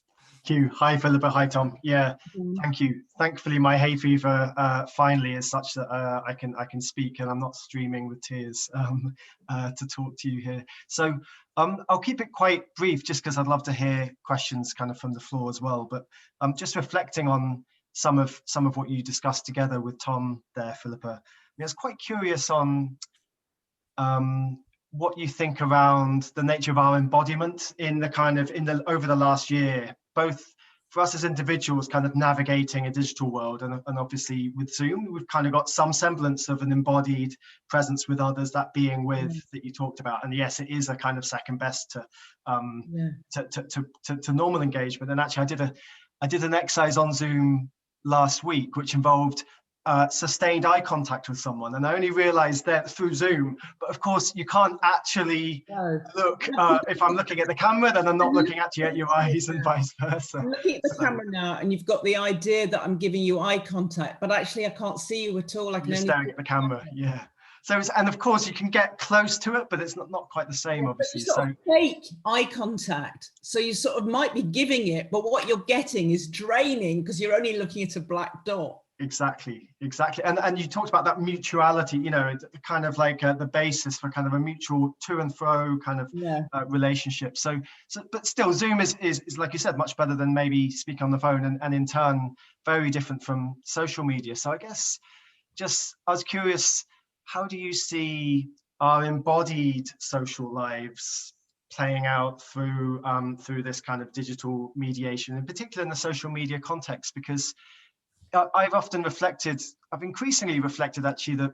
Thank you. Hi, Philippa. Hi, Tom. Yeah, thank you. Thankfully, my hay fever finally is such that I can speak, and I'm not streaming with tears to talk to you here. So I'll keep it quite brief, just because I'd love to hear questions kind of from the floor as well. But just reflecting on some of what you discussed together with Tom there, Philippa. I was quite curious on what you think around the nature of our embodiment in the over the last year, both for us as individuals kind of navigating a digital world, and obviously with Zoom, we've kind of got some semblance of an embodied presence with others, that being with that you talked about. And yes, it is a kind of second best to normal engagement. And actually I did an exercise on Zoom last week, which involved sustained eye contact with someone, and I only realized that through Zoom, but of course you can't actually look if I'm looking at the camera, then I'm not looking at you at your eyes, and vice versa. I'm looking at the camera now, and you've got the idea that I'm giving you eye contact, but actually I can't see you at all. I can You're only staring at the camera. Yeah. So and of course you can get close to it, but it's not quite the same, obviously. So fake eye contact, so you sort of might be giving it, but what you're getting is draining because you're only looking at a black dot. Exactly. And you talked about that mutuality, you know, kind of like the basis for kind of a mutual to and fro kind of relationship. So but still, Zoom is like you said, much better than maybe speaking on the phone, and in turn very different from social media. So I guess I was curious, how do you see our embodied social lives playing out through this kind of digital mediation, in particular in the social media context? Because I've increasingly reflected actually that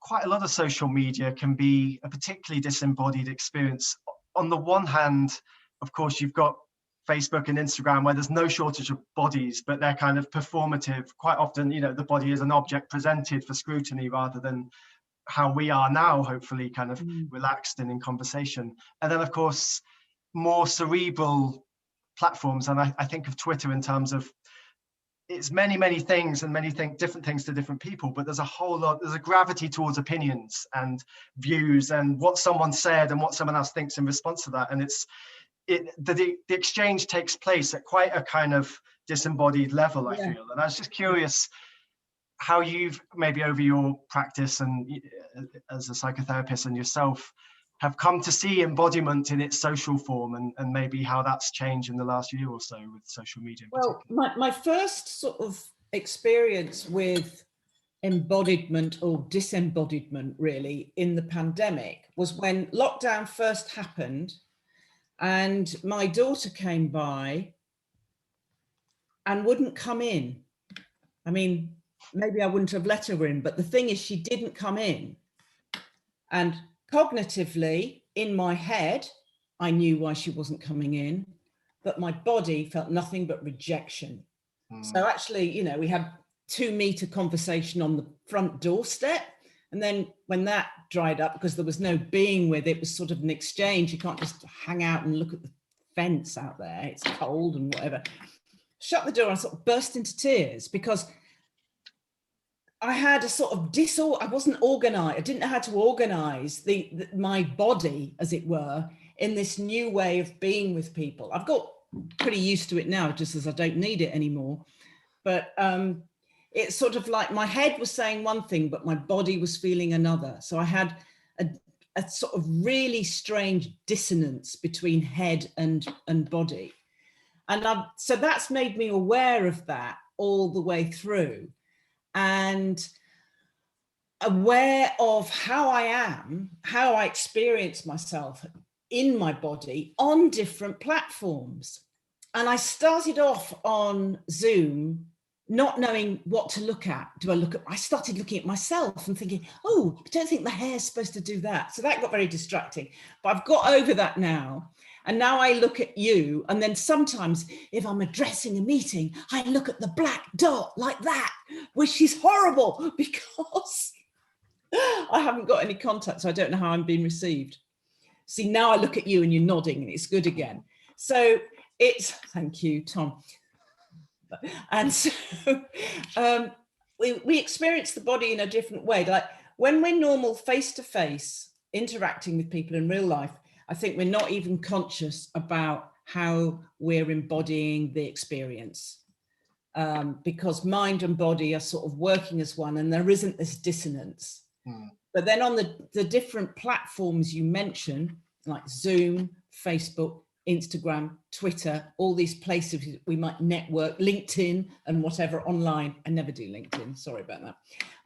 quite a lot of social media can be a particularly disembodied experience. On the one hand, of course, you've got Facebook and Instagram where there's no shortage of bodies, but they're kind of performative. Quite often, you know, the body is an object presented for scrutiny rather than how we are now, hopefully kind of relaxed and in conversation. And then, of course, more cerebral platforms. And I think of Twitter in terms of it's many things and different things to different people, but there's a gravity towards opinions and views and what someone said and what someone else thinks in response to that. And the exchange takes place at quite a kind of disembodied level, I feel. And I was just curious how you've maybe over your practice and as a psychotherapist and yourself have come to see embodiment in its social form, and maybe how that's changed in the last year or so with social media. Well, my first sort of experience with embodiment or disembodiment really in the pandemic was when lockdown first happened, and my daughter came by and wouldn't come in. I mean, maybe I wouldn't have let her in, but the thing is, she didn't come in. And cognitively, in my head, I knew why she wasn't coming in, but my body felt nothing but rejection. So actually, you know, we had 2-meter conversation on the front doorstep. And then when that dried up, because there was no being with it, was sort of an exchange. You can't just hang out and look at the fence out there. It's cold and whatever. Shut the door and sort of burst into tears because I had a sort of I wasn't organized. I didn't know how to organize my body, as it were, in this new way of being with people. I've got pretty used to it now, just as I don't need it anymore. But it's sort of like my head was saying one thing, but my body was feeling another. So I had a sort of really strange dissonance between head and body. And so that's made me aware of that all the way through, and aware of how I am, how I experience myself in my body on different platforms. And I started off on Zoom not knowing what to look at. I started looking at myself and thinking, oh, I don't think the hair's supposed to do that. So that got very distracting, but I've got over that now. And now I look at you, and then sometimes if I'm addressing a meeting, I look at the black dot like that, which is horrible because I haven't got any contact, so I don't know how I'm being received. See, now I look at you and you're nodding and it's good again. So thank you, Tom. And so we experience the body in a different way. Like when we're normal face-to-face interacting with people in real life, I think we're not even conscious about how we're embodying the experience, because mind and body are sort of working as one, and there isn't this dissonance. But then on the different platforms you mention, like Zoom, Facebook, Instagram, Twitter, all these places we might network, LinkedIn and whatever online. I never do LinkedIn, sorry about that.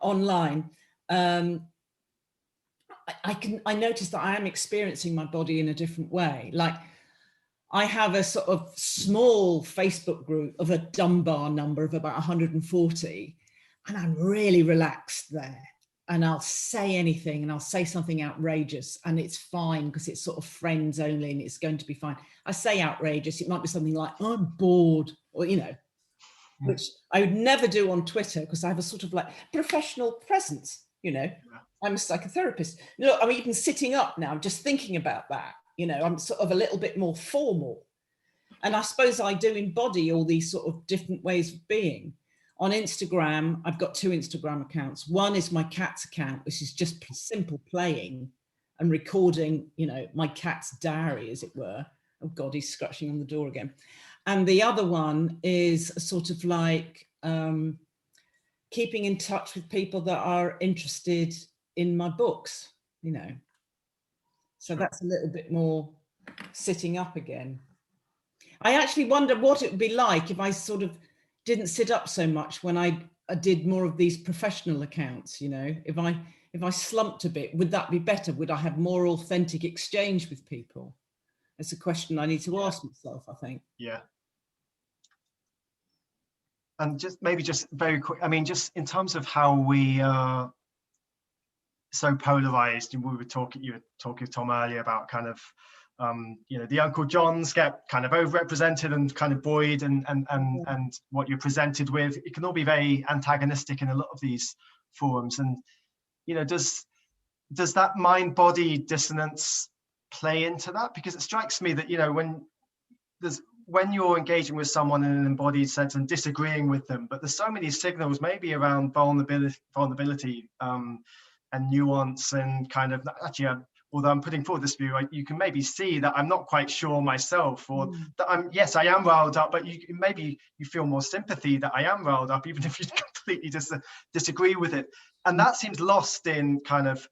Online. I notice that I am experiencing my body in a different way. Like, I have a sort of small Facebook group of a Dunbar number of about 140, and I'm really relaxed there. And I'll say anything, and I'll say something outrageous, and it's fine because it's sort of friends only and it's going to be fine. I say outrageous, it might be something like, I'm bored, or, you know, which I would never do on Twitter because I have a sort of like professional presence, you know. I'm a psychotherapist. Look, I'm even sitting up now, just thinking about that. You know, I'm sort of a little bit more formal. And I suppose I do embody all these sort of different ways of being. On Instagram, I've got 2 Instagram accounts. One is my cat's account, which is just simple playing and recording, you know, my cat's diary, as it were. Oh God, he's scratching on the door again. And the other one is sort of like keeping in touch with people that are interested in my books, you know. So that's a little bit more sitting up again. I actually wonder what it would be like if I sort of didn't sit up so much when I did more of these professional accounts, you know. If I slumped a bit, would that be better? Would I have more authentic exchange with people? It's a question I need to ask myself, I think. Yeah. And just very quick, I mean, just in terms of how we are so polarized, and you were talking with Tom earlier about kind of, you know, the Uncle Johns get kind of overrepresented and kind of buoyed, and what you're presented with, it can all be very antagonistic in a lot of these forums. And, you know, does that mind-body dissonance play into that? Because it strikes me that, you know, when you're engaging with someone in an embodied sense and disagreeing with them, but there's so many signals maybe around vulnerability and nuance, and kind of, actually, although I'm putting forward this view, you can maybe see that I'm not quite sure myself, or that yes, I am riled up, but maybe you feel more sympathy that I am riled up, even if you completely disagree with it. And that seems lost in kind of,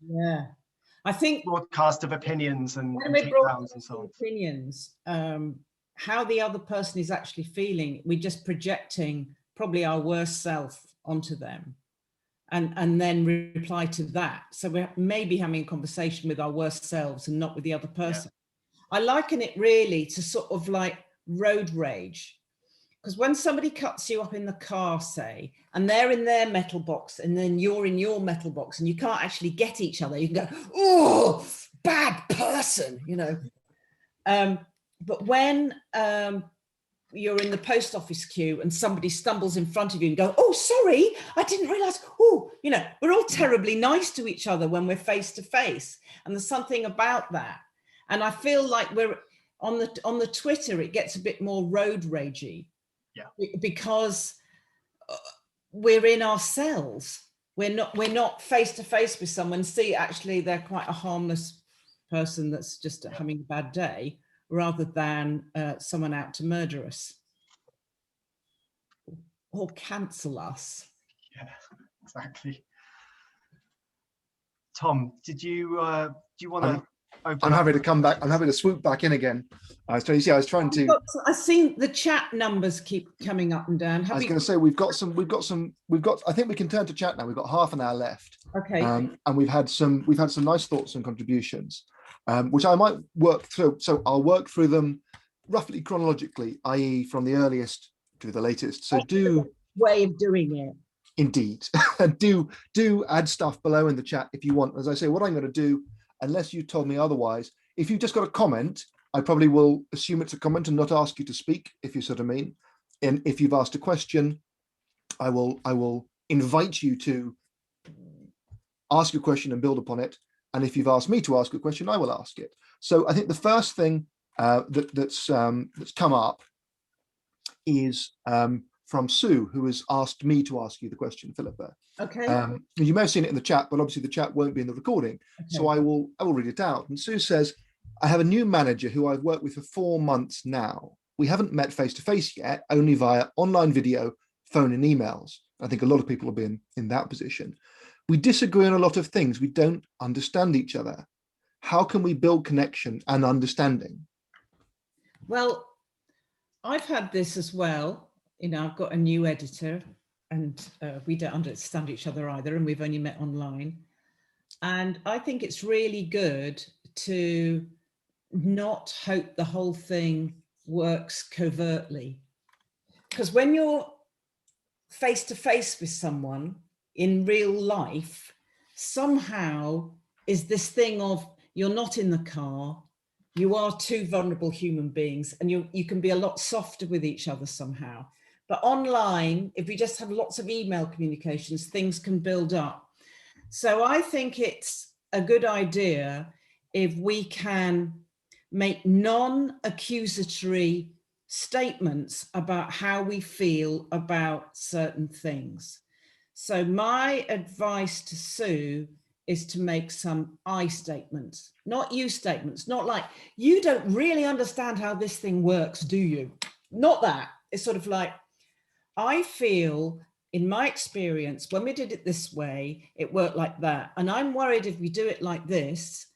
I think, broadcast of opinions and when deep downs and so on. Opinions, how the other person is actually feeling, we're just projecting probably our worst self onto them, and then reply to that. So we're maybe having a conversation with our worst selves and not with the other person. I liken it really to sort of like road rage, because when somebody cuts you up in the car, say, and they're in their metal box and then you're in your metal box and you can't actually get each other, you can go, oh, bad person, you know. But when you're in the post office queue and somebody stumbles in front of you and go, oh, sorry, I didn't realize, oh, you know, we're all terribly nice to each other when we're face to face. And there's something about that. And I feel like we're on the Twitter, it gets a bit more road ragey, because we're in ourselves. We're not face to face with someone. See, actually, they're quite a harmless person that's just having a bad day, rather than someone out to murder us or cancel us. Yeah, exactly. Tom, do you want to open I'm up? happy to come back. I'm happy to swoop back in again. I was trying to. I've seen the chat numbers keep coming up and down. I was going to say we've got. I think we can turn to chat now. We've got half an hour left. Okay. And we've had some nice thoughts and contributions, which I might work through. So I'll work through them roughly chronologically, i.e., from the earliest to the latest. So way of doing it. Indeed. do add stuff below in the chat if you want. As I say, what I'm going to do, unless you told me otherwise, if you've just got a comment, I probably will assume it's a comment and not ask you to speak, if you sort of mean. And if you've asked a question, I will invite you to ask a question and build upon it. And if you've asked me to ask a question, I will ask it. So I think the first thing that's come up is from Sue, who has asked me to ask you the question, Philippa. Okay. You may have seen it in the chat, but obviously the chat won't be in the recording. Okay. So I will read it out. And Sue says, I have a new manager who I've worked with for 4 months now. We haven't met face to face yet, only via online video, phone and emails. I think a lot of people have been in that position. We disagree on a lot of things. We don't understand each other. How can we build connection and understanding? Well, I've had this as well. You know, I've got a new editor and we don't understand each other either, and we've only met online. And I think it's really good to not hope the whole thing works covertly. Because when you're face to face with someone in real life, somehow is this thing of you're not in the car, you are two vulnerable human beings, and you can be a lot softer with each other somehow. But online, if we just have lots of email communications, things can build up. So I think it's a good idea if we can make non-accusatory statements about how we feel about certain things. So my advice to Sue is to make some I statements, not you statements, not like, you don't really understand how this thing works, do you? Not that. It's sort of like, I feel in my experience, when we did it this way, it worked like that. And I'm worried if we do it like this,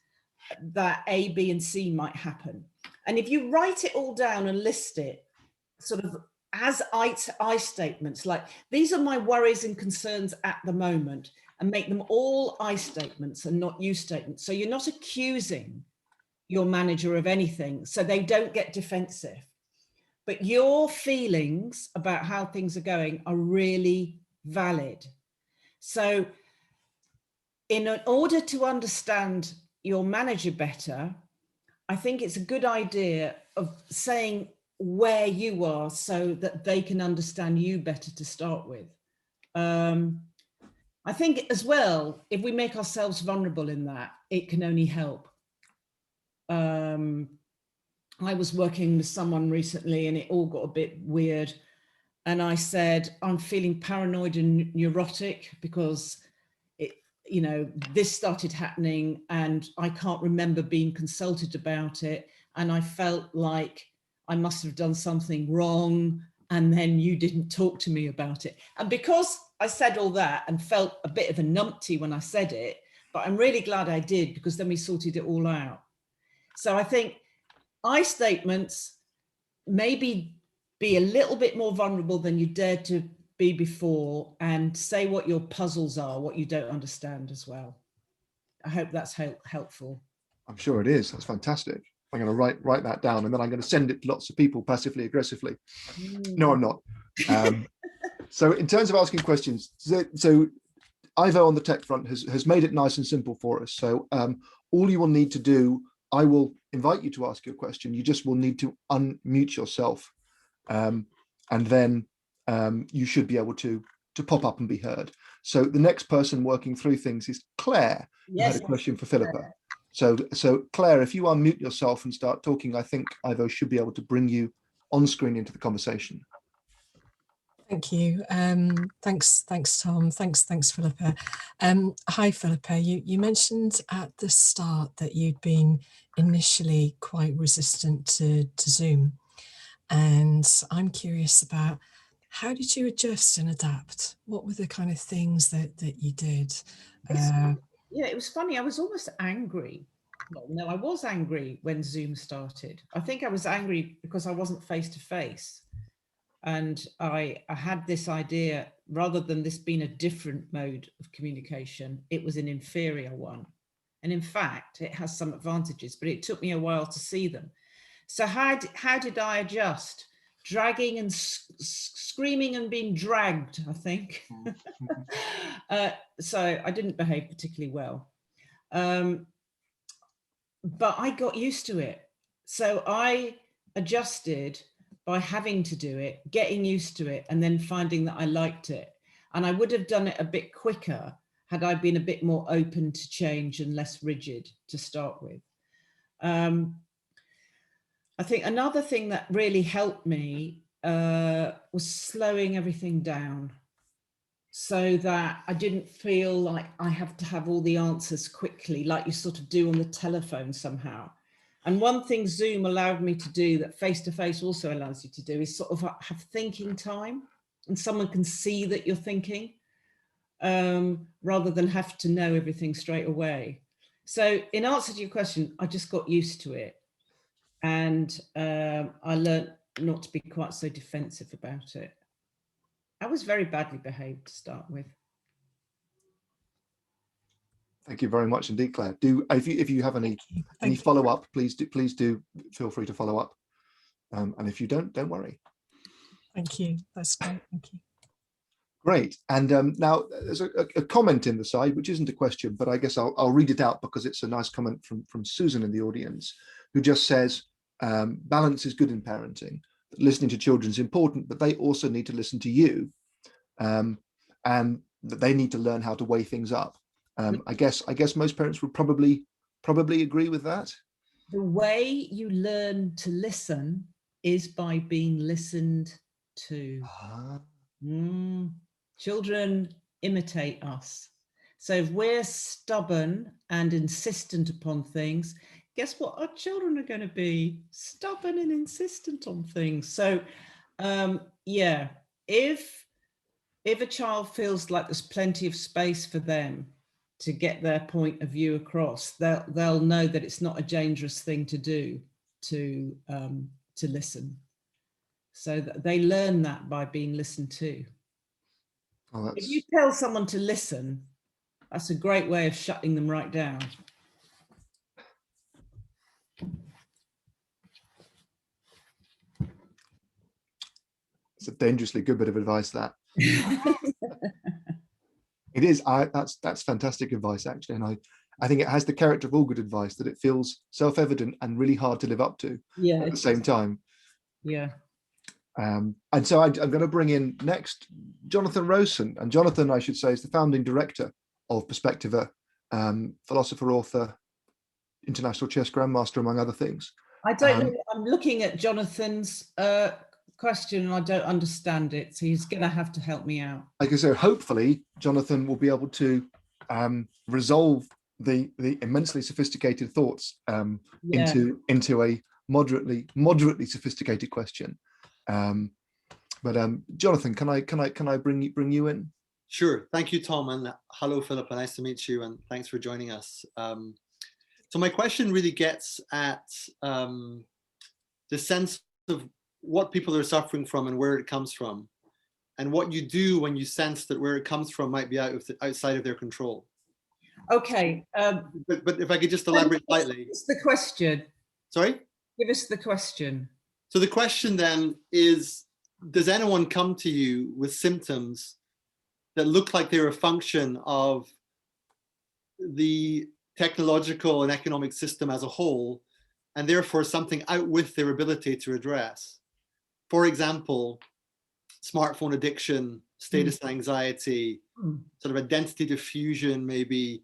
that A, B, and C might happen. And if you write it all down and list it sort of as I statements, like these are my worries and concerns at the moment, and make them all I statements and not you statements. So you're not accusing your manager of anything, so they don't get defensive. But your feelings about how things are going are really valid. So in order to understand your manager better, I think it's a good idea of saying where you are so that they can understand you better to start with. I think as well, if we make ourselves vulnerable in that, it can only help. I was working with someone recently and it all got a bit weird. And I said, I'm feeling paranoid and neurotic because you know, this started happening and I can't remember being consulted about it. And I felt like I must have done something wrong. And then you didn't talk to me about it. And because I said all that and felt a bit of a numpty when I said it, but I'm really glad I did, because then we sorted it all out. So I think I statements maybe be a little bit more vulnerable than you dared to be before, and say what your puzzles are, what you don't understand as well. I hope that's helpful. I'm sure it is. That's fantastic. I'm going to write that down, and then I'm going to send it to lots of people passively aggressively. No, I'm not. So in terms of asking questions, so Ivo on the tech front has made it nice and simple for us. So all you will need to do, I will invite you to ask your question. You just will need to unmute yourself, and then you should be able to pop up and be heard. So the next person working through things is Claire, who had a question for Philippa. So Claire, if you unmute yourself and start talking, I think Ivo should be able to bring you on screen into the conversation. Thank you. Thanks, Tom. Thanks, Philippa. Hi, Philippa. You mentioned at the start that you'd been initially quite resistant to Zoom, and I'm curious about how did you adjust and adapt? What were the kind of things that you did? Yeah, it was funny. I was almost angry. Well, no, I was angry when Zoom started. I think I was angry because I wasn't face to face. And I had this idea, rather than this being a different mode of communication, it was an inferior one. And in fact, it has some advantages, but it took me a while to see them. So how did I adjust? Dragging and screaming and being dragged, I think. So I didn't behave particularly well. But I got used to it. So I adjusted by having to do it, getting used to it, and then finding that I liked it. And I would have done it a bit quicker had I been a bit more open to change and less rigid to start with. I think another thing that really helped me was slowing everything down, so that I didn't feel like I have to have all the answers quickly, like you sort of do on the telephone somehow. And one thing Zoom allowed me to do that face-to-face also allows you to do is sort of have thinking time, and someone can see that you're thinking, rather than have to know everything straight away. So in answer to your question, I just got used to it. And I learned not to be quite so defensive about it. I was very badly behaved to start with. Thank you very much indeed, Claire. Do if you have any follow up, please do feel free to follow up. And if you don't worry. Thank you. That's great. Thank you. Great. And now there's a comment in the side, which isn't a question, but I guess I'll read it out because it's a nice comment from Susan in the audience, who just says, balance is good in parenting. Listening to children is important, but they also need to listen to you, and that they need to learn how to weigh things up. I guess most parents would probably agree with that. The way you learn to listen is by being listened to. Children imitate us. So if we're stubborn and insistent upon things, guess what? Our children are going to be stubborn and insistent on things. So yeah, if a child feels like there's plenty of space for them to get their point of view across, they'll know that it's not a dangerous thing to do to listen. So that they learn that by being listened to. Oh, if you tell someone to listen, that's a great way of shutting them right down. It's a dangerously good bit of advice, that. It is. That's fantastic advice, actually, and I think it has the character of all good advice, that it feels self-evident and really hard to live up to. Yeah, at the same time. Yeah. And so I'm going to bring in next Jonathan Rosen, and Jonathan, I should say, is the founding director of Perspectiva, philosopher, author, international chess grandmaster, among other things. I don't know. I'm looking at Jonathan's question and I don't understand it, so he's going to have to help me out. Like I say, hopefully Jonathan will be able to resolve the immensely sophisticated thoughts into a moderately sophisticated question. But Jonathan, can I bring you in? Sure. Thank you, Tom, and hello, Philippa. Nice to meet you, and thanks for joining us. So my question really gets at the sense of what people are suffering from and where it comes from, and what you do when you sense that where it comes from might be outside of their control. Okay. But if I could just elaborate slightly. What's the question? Sorry? Give us the question. So the question then is, does anyone come to you with symptoms that look like they're a function of the technological and economic system as a whole, and therefore something out with their ability to address? For example, smartphone addiction, status anxiety, sort of identity diffusion, maybe,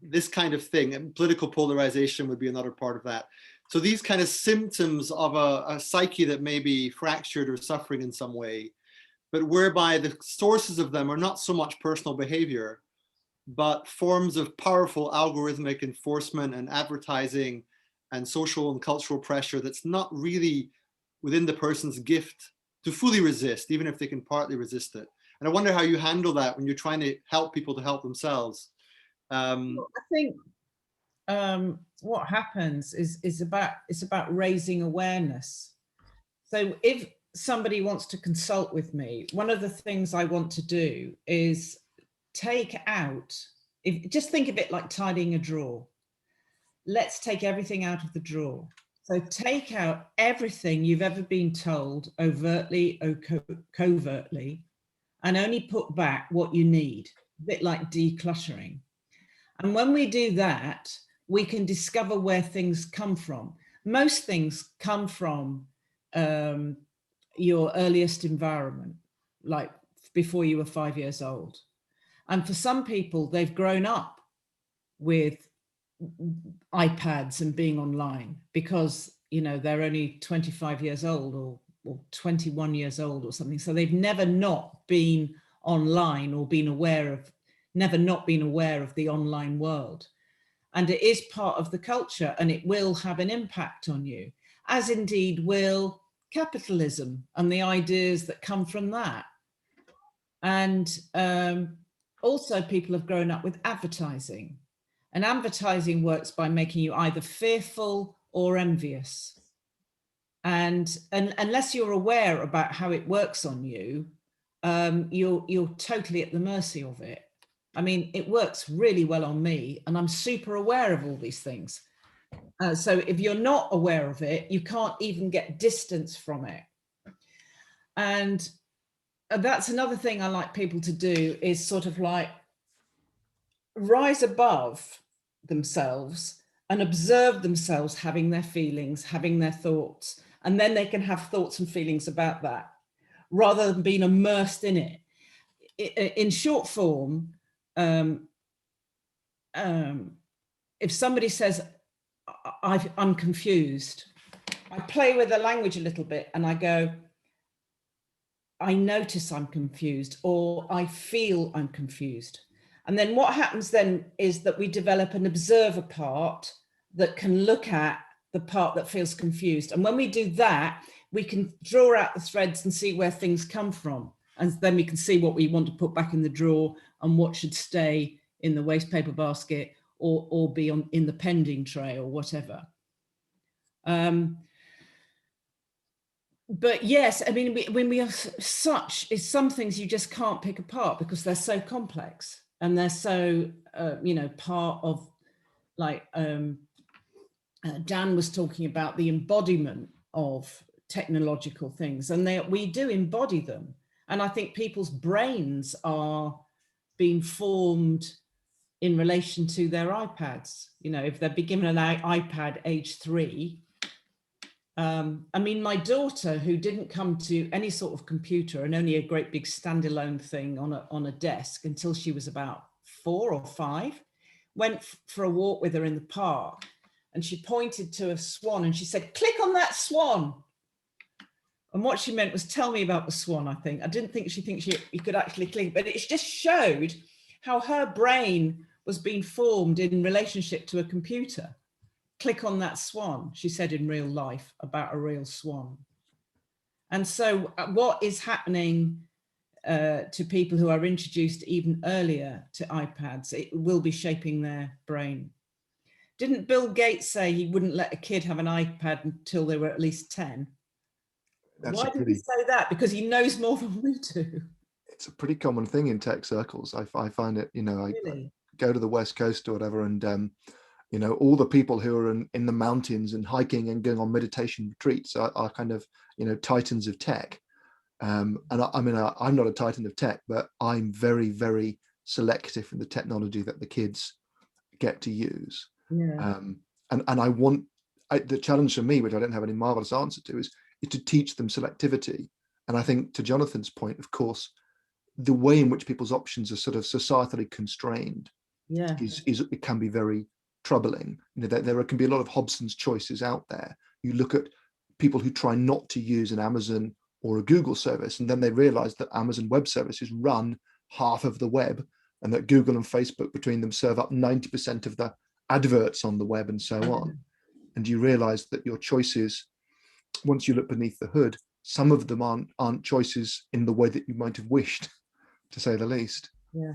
this kind of thing. And political polarization would be another part of that. So these kind of symptoms of a psyche that may be fractured or suffering in some way, but whereby the sources of them are not so much personal behavior, but forms of powerful algorithmic enforcement and advertising and social and cultural pressure that's not really within the person's gift to fully resist, even if they can partly resist it. And I wonder how you handle that when you're trying to help people to help themselves. I think what happens is it's about raising awareness. So if somebody wants to consult with me, one of the things I want to do is take out, just think of it like tidying a drawer. Let's take everything out of the drawer. So take out everything you've ever been told, overtly or covertly, and only put back what you need, a bit like decluttering. And when we do that, we can discover where things come from. Most things come from your earliest environment, like before you were 5 years old. And for some people, they've grown up with iPads and being online because, you know, they're only 25 years old or 21 years old or something. So they've never not been online or never not been aware of the online world. And it is part of the culture, and it will have an impact on you, as indeed will capitalism and the ideas that come from that. And also people have grown up with advertising, and advertising works by making you either fearful or envious. And unless you're aware about how it works on you, you're totally at the mercy of it. I mean, it works really well on me, and I'm super aware of all these things. So if you're not aware of it, you can't even get distance from it. And that's another thing I like people to do, is sort of like rise above themselves and observe themselves having their feelings, having their thoughts, and then they can have thoughts and feelings about that rather than being immersed in it. In short form, if somebody says, I'm confused, I play with the language a little bit and I go, I notice I'm confused, or I feel I'm confused. And then what happens then is that we develop an observer part that can look at the part that feels confused. And when we do that, we can draw out the threads and see where things come from. And then we can see what we want to put back in the drawer and what should stay in the waste paper basket or be in the pending tray or whatever. But yes, I mean, when we are some things you just can't pick apart because they're so complex and they're so, part of, like, Dan was talking about the embodiment of technological things, and we do embody them. And I think people's brains are being formed in relation to their iPads. If they're given an iPad age 3, I mean, my daughter, who didn't come to any sort of computer and only a great big standalone thing on a desk until she was about 4 or 5, went for a walk with her in the park, and she pointed to a swan and she said, "Click on that swan." And what she meant was, tell me about the swan, I think. I didn't think she thinks you could actually click, but it just showed how her brain was being formed in relationship to a computer. Click on that swan, she said in real life about a real swan. And so what is happening to people who are introduced even earlier to iPads, it will be shaping their brain. Didn't Bill Gates say he wouldn't let a kid have an iPad until they were at least 10? Why did he say that? Because he knows more than we do. It's a pretty common thing in tech circles. I find it, I go to the West Coast or whatever, and all the people who are in the mountains and hiking and going on meditation retreats are kind of, titans of tech. And I'm not a titan of tech, but I'm very, very selective in the technology that the kids get to use. Yeah. And I want, the challenge for me, which I don't have any marvelous answer to, is to teach them selectivity. And I think, to Jonathan's point, of course, the way in which people's options are sort of societally constrained is it can be very troubling. There can be a lot of Hobson's choices out there. You look at people who try not to use an Amazon or a Google service, and then they realize that Amazon Web Services run half of the web, and that Google and Facebook between them serve up 90% of the adverts on the web and so on. And you realize that your choices, once you look beneath the hood, some of them aren't choices in the way that you might have wished, to say the least. Yeah.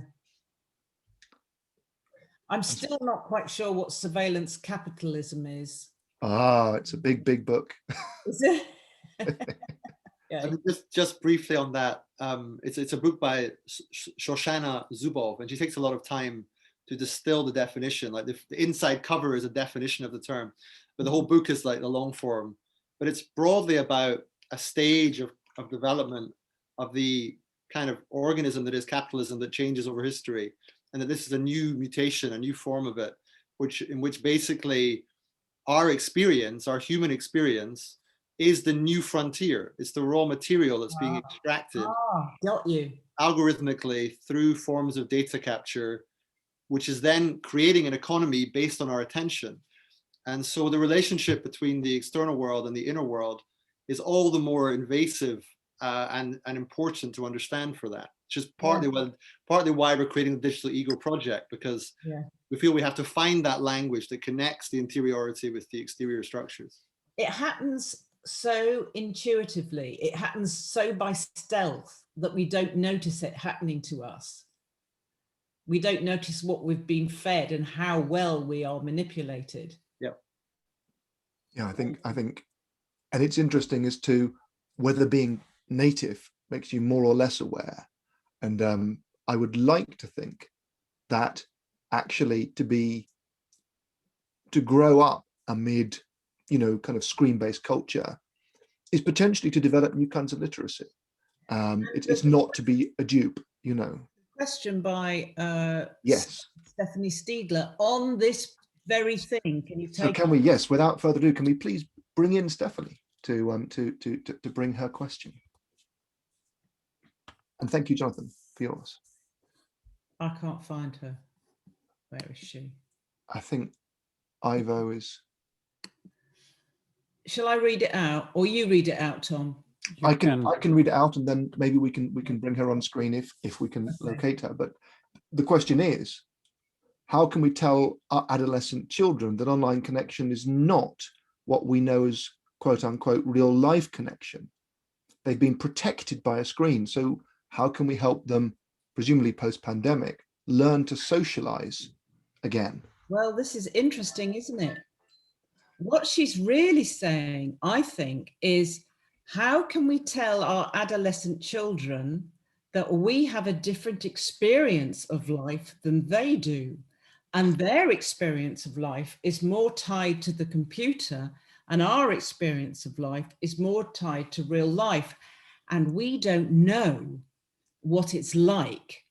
I'm still not quite sure what surveillance capitalism is. It's a big, big book. Is it? I mean, just briefly on that, it's a book by Shoshana Zuboff, and she takes a lot of time to distill the definition. Like the inside cover is a definition of the term, but the whole book is like the long form. But it's broadly about a stage of development of the kind of organism that is capitalism that changes over history, and that this is a new mutation, a new form of it, in which basically our experience, our human experience, is the new frontier. It's the raw material that's being extracted got you. algorithmically through forms of data capture, which is then creating an economy based on our attention. And so the relationship between the external world and the inner world is all the more invasive and important to understand for that. Which is partly why we're creating the Digital Ego Project, because we feel we have to find that language that connects the interiority with the exterior structures. It happens so intuitively, it happens so by stealth that we don't notice it happening to us. We don't notice what we've been fed and how well we are manipulated. Yeah, I think, and it's interesting as to whether being native makes you more or less aware. And I would like to think that actually to grow up amid, kind of screen-based culture is potentially to develop new kinds of literacy. It's not to be a dupe, Question by Yes. Stephanie Stiegler on this very thing. Can you take? So can we? Yes. Without further ado, can we please bring in Stephanie to bring her question? And thank you, Jonathan, for yours. I can't find her. Where is she? I think Ivo is. Shall I read it out, or you read it out, Tom? I can read it out, and then maybe we can bring her on screen if we can locate her. But the question is, how can we tell our adolescent children that online connection is not what we know as quote unquote real life connection? They've been protected by a screen. So how can we help them, presumably post-pandemic, learn to socialize again? Well, this is interesting, isn't it? What she's really saying, I think, is how can we tell our adolescent children that we have a different experience of life than they do? And their experience of life is more tied to the computer, and our experience of life is more tied to real life. And we don't know what it's like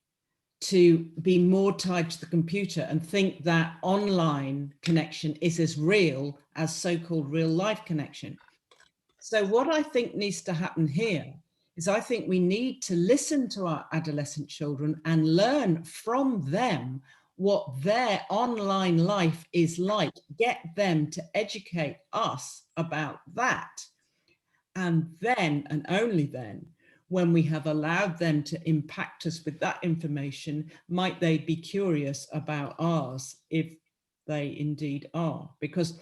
to be more tied to the computer and think that online connection is as real as so-called real life connection. So what I think needs to happen here is I think we need to listen to our adolescent children and learn from them what their online life is like, get them to educate us about that. And then, and only then, when we have allowed them to impact us with that information, might they be curious about ours, if they indeed are. Because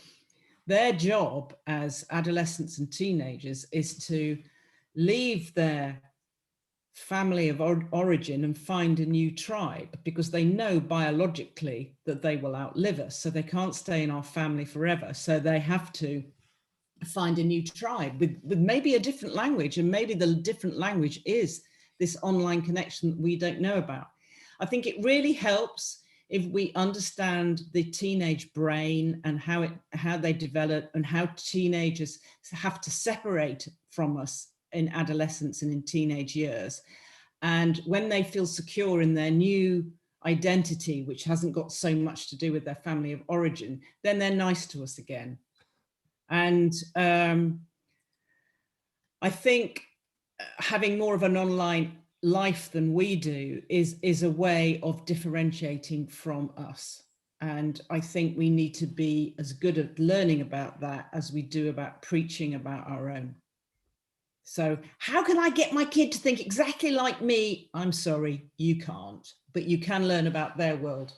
their job as adolescents and teenagers is to leave their family of origin and find a new tribe, because they know biologically that they will outlive us. So they can't stay in our family forever. So they have to find a new tribe with maybe a different language, and maybe the different language is this online connection that we don't know about. I think it really helps if we understand the teenage brain and how they develop, and how teenagers have to separate from us in adolescence and in teenage years. And when they feel secure in their new identity, which hasn't got so much to do with their family of origin, then they're nice to us again. And I think having more of an online life than we do is a way of differentiating from us. And I think we need to be as good at learning about that as we do about preaching about our own. So how can I get my kid to think exactly like me? I'm sorry, you can't, but you can learn about their world.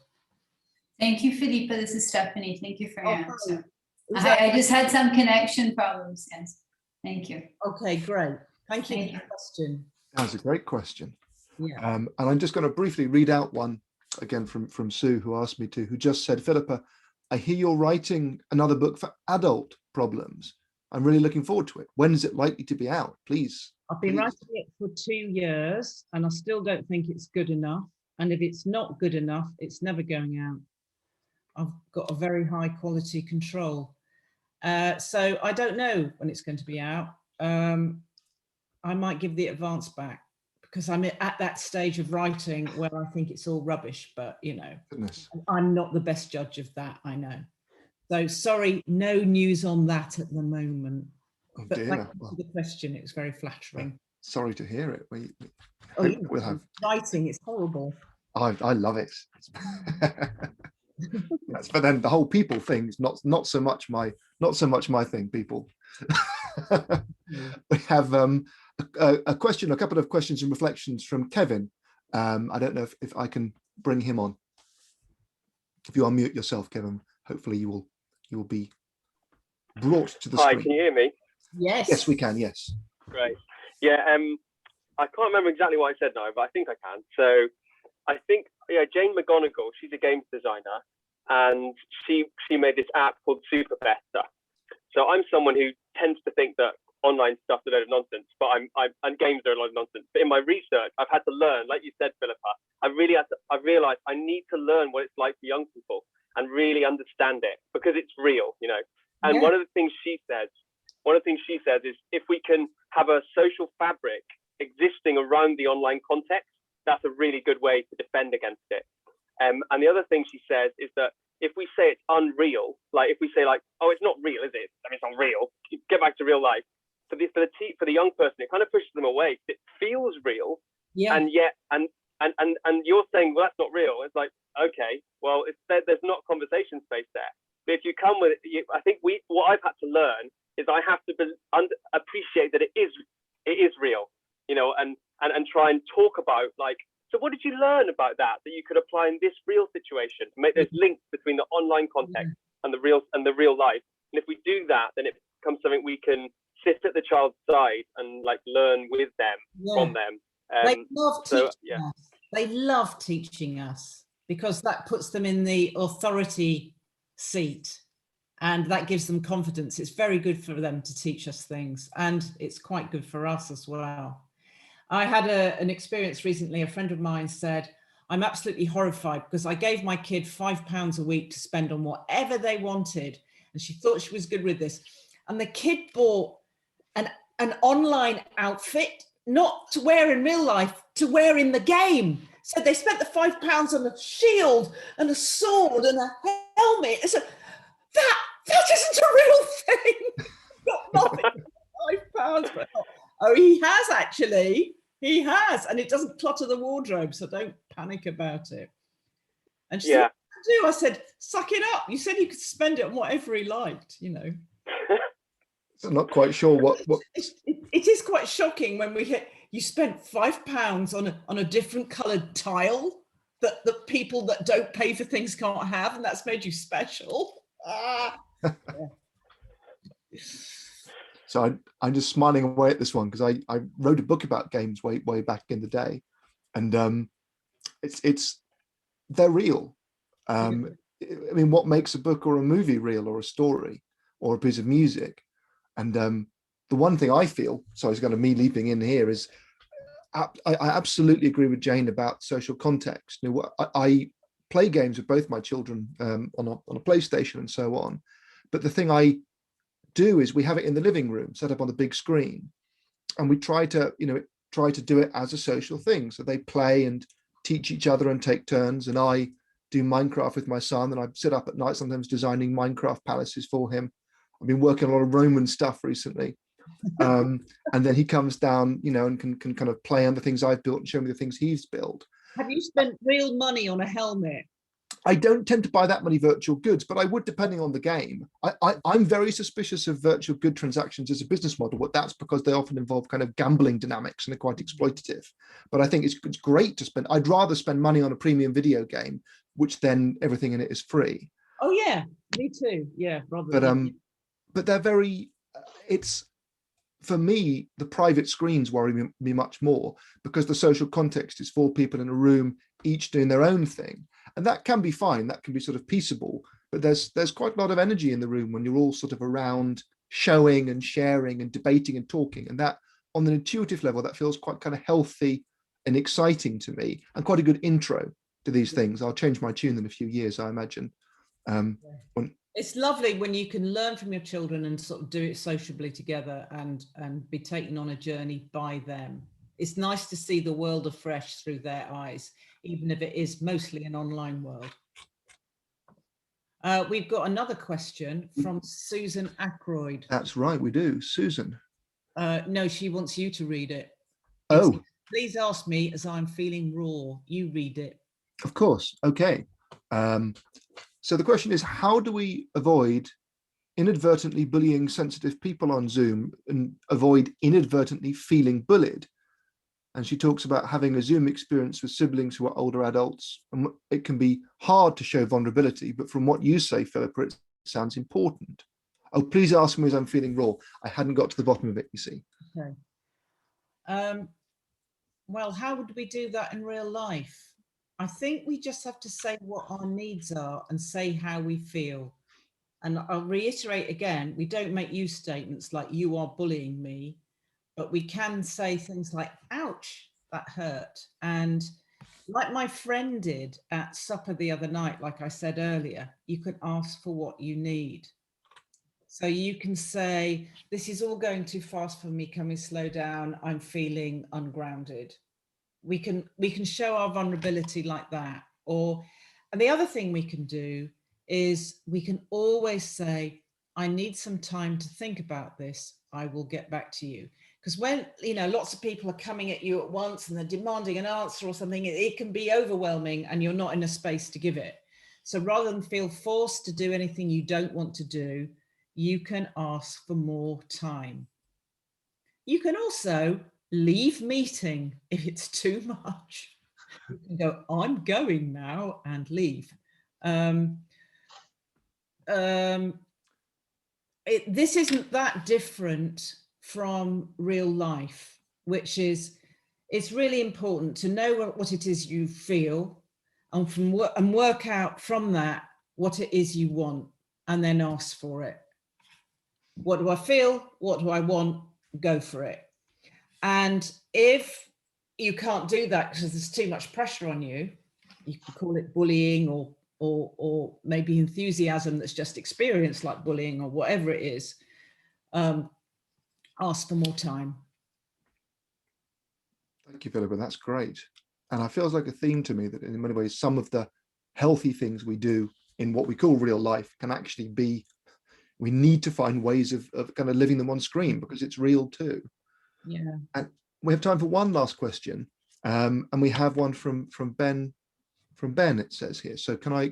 Thank you, Philippa. This is Stephanie. Thank you for your answer. Hi. I just had some connection problems. Yes. Thank you. Okay, great. Thank you for the question. That's a great question. Yeah. And I'm just going to briefly read out one again from Sue, who asked me to, who just said, Philippa, I hear you're writing another book for adult problems. I'm really looking forward to it. When is it likely to be out? Please. I've been writing it for 2 years, and I still don't think it's good enough. And if it's not good enough, it's never going out. I've got a very high quality control. So I don't know when it's going to be out. I might give the advance back, because I'm at that stage of writing where I think it's all rubbish, but Goodness. I'm not the best judge of that, I know. So sorry, no news on that at the moment. Oh, But dear. thank you for the question, it's very flattering. Sorry to hear it. We'll have writing, it's horrible. I love it. Yes, but then the whole people thing is not so much my thing, people. We have a couple of questions and reflections from Kevin. I don't know if I can bring him on. If you unmute yourself, Kevin, hopefully you will be brought to the screen. Hi, can you hear me? Yes. Yes, we can. Yes. Great. Yeah. I can't remember exactly what I said now, but I think I can. So I think, Jane McGonigal, she's a games designer, and she made this app called Super Better. So I'm someone who tends to think that online stuff's a load of nonsense, but and games are a load of nonsense. But in my research, I've had to learn, like you said, Philippa, I've realized I need to learn what it's like for young people and really understand it, because it's real, you know. And Yeah. one of the things she says is, if we can have a social fabric existing around the online context, that's a really good way to defend against it. And the other thing she says is that if we say it's unreal, like if we say like, oh, it's not real, is it? I mean, it's not real. Get back to real life. For the young person, it kind of pushes them away. It feels real, Yeah. and yet, and you're saying, well, that's not real. It's like, okay, well, there's not conversation space there. But if you come with it, I think what I've had to learn is I have to appreciate that it is real, you know, and try and talk about, like, so what did you learn about that you could apply in this real situation to make those links between the online context and the real life. And if we do that, then it becomes something we can sit at the child's side and like learn with them, from them. They love teaching us. They love teaching us because that puts them in the authority seat and that gives them confidence. It's very good for them to teach us things, and it's quite good for us as well. I had an experience recently. A friend of mine said, I'm absolutely horrified because I gave my kid £5 a week to spend on whatever they wanted, and she thought she was good with this. And the kid bought an online outfit, not to wear in real life, to wear in the game. So they spent the £5 on a shield and a sword and a helmet. So that isn't a real thing. Got nothing for £5. But, oh, he has actually. He has, and it doesn't clutter the wardrobe, so don't panic about it. And she said, what do I do? I said, suck it up. You said you could spend it on whatever he liked, you know. So I'm not quite sure what... It is quite shocking when we hit, you spent £5 on a different coloured tile that the people that don't pay for things can't have, and that's made you special. So I'm just smiling away at this one because I wrote a book about games way back in the day, and they're real. I mean, what makes a book or a movie real, or a story, or a piece of music? And the one thing I feel, so it's kind of me leaping in here, is I absolutely agree with Jane about social context. You know, I play games with both my children on a PlayStation and so on, but the thing I do is we have it in the living room, set up on the big screen, and we try to do it as a social thing. So they play and teach each other and take turns, and I do Minecraft with my son, and I sit up at night sometimes designing Minecraft palaces for him. I've been working on a lot of Roman stuff recently, and then he comes down, you know, and can kind of play on the things I've built and show me the things he's built. Have you spent real money on a helmet? I don't tend to buy that many virtual goods, but I would, depending on the game. I'm very suspicious of virtual good transactions as a business model, but that's because they often involve kind of gambling dynamics and they're quite exploitative. But I think it's great to spend. I'd rather spend money on a premium video game, which then everything in it is free. Oh yeah, me too. Yeah, probably. But they're very. It's, for me, the private screens worry me much more, because the social context is 4 people in a room, each doing their own thing. And that can be fine, that can be sort of peaceable, but there's quite a lot of energy in the room when you're all sort of around showing and sharing and debating and talking. And that, on an intuitive level, that feels quite kind of healthy and exciting to me, and quite a good intro to these things. I'll change my tune in a few years, I imagine. It's lovely when you can learn from your children and sort of do it sociably together and be taken on a journey by them. It's nice to see the world afresh through their eyes, even if it is mostly an online world. We've got another question from Susan Ackroyd. That's right, we do. Susan. No, she wants you to read it. Oh. Please ask me as I'm feeling raw. You read it. Of course. Okay. So the question is, how do we avoid inadvertently bullying sensitive people on Zoom and avoid inadvertently feeling bullied? And she talks about having a Zoom experience with siblings who are older adults. And it can be hard to show vulnerability, but from what you say, Philippa, it sounds important. Oh, please ask me as I'm feeling raw. I hadn't got to the bottom of it, you see. Okay. Well, how would we do that in real life? I think we just have to say what our needs are and say how we feel. And I'll reiterate again, we don't make use statements like "you are bullying me," but we can say things like "ouch, that hurt." And like my friend did at supper the other night, like I said earlier, you can ask for what you need. So you can say, "This is all going too fast for me. Can we slow down? I'm feeling ungrounded." We can show our vulnerability like that. And the other thing we can do is we can always say, "I need some time to think about this. I will get back to you." Because when, lots of people are coming at you at once and they're demanding an answer or something, it can be overwhelming and you're not in a space to give it. So rather than feel forced to do anything you don't want to do, you can ask for more time. You can also leave meeting if it's too much. You can go, "I'm going now," and leave. This isn't that different from real life, which is, it's really important to know what it is you feel and work out from that what it is you want, and then ask for it. What do I feel? What do I want? Go for it. And if you can't do that because there's too much pressure on you, you can call it bullying or maybe enthusiasm that's just experienced like bullying or whatever it is. Ask for more time. Thank you, Philippa. That's great. And it feels like a theme to me that in many ways, some of the healthy things we do in what we call real life can actually be, we need to find ways of kind of living them on screen because it's real too. Yeah. And we have time for one last question. And we have one from Ben, it says here. So can I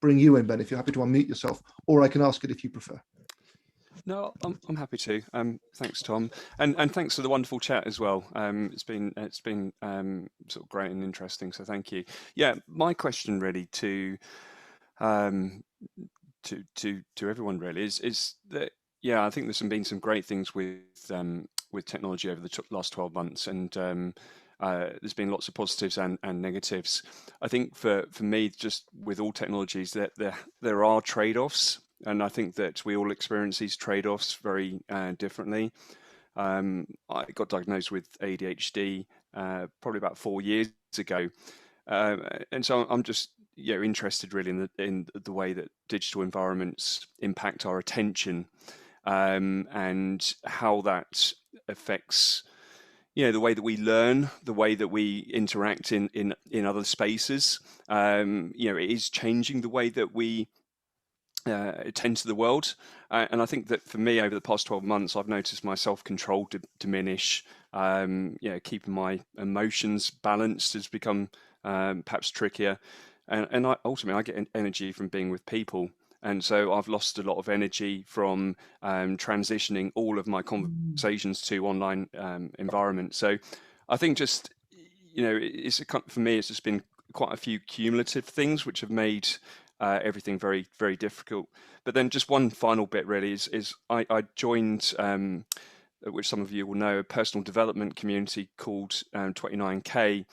bring you in, Ben, if you're happy to unmute yourself, or I can ask it if you prefer. No, I'm happy to. Thanks, Tom, and thanks for the wonderful chat as well. It's been sort of great and interesting. So thank you. Yeah, my question really to everyone really is that, yeah, I think there's been some great things with technology over the last 12 months, and there's been lots of positives and negatives. I think for me, just with all technologies, that there are trade-offs. And I think that we all experience these trade-offs very differently. I got diagnosed with ADHD probably about 4 years ago, and so I'm just interested really in the way that digital environments impact our attention, and how that affects the way that we learn, the way that we interact in other spaces. It is changing the way that we attend to the world, and I think that for me over the past 12 months I've noticed my self-control diminish. Keeping my emotions balanced has become perhaps trickier, and ultimately I get energy from being with people, and so I've lost a lot of energy from transitioning all of my conversations to online environments. So I think just for me it's just been quite a few cumulative things which have made everything very, very difficult. But then just one final bit really is I joined, which some of you will know, a personal development community called 29K.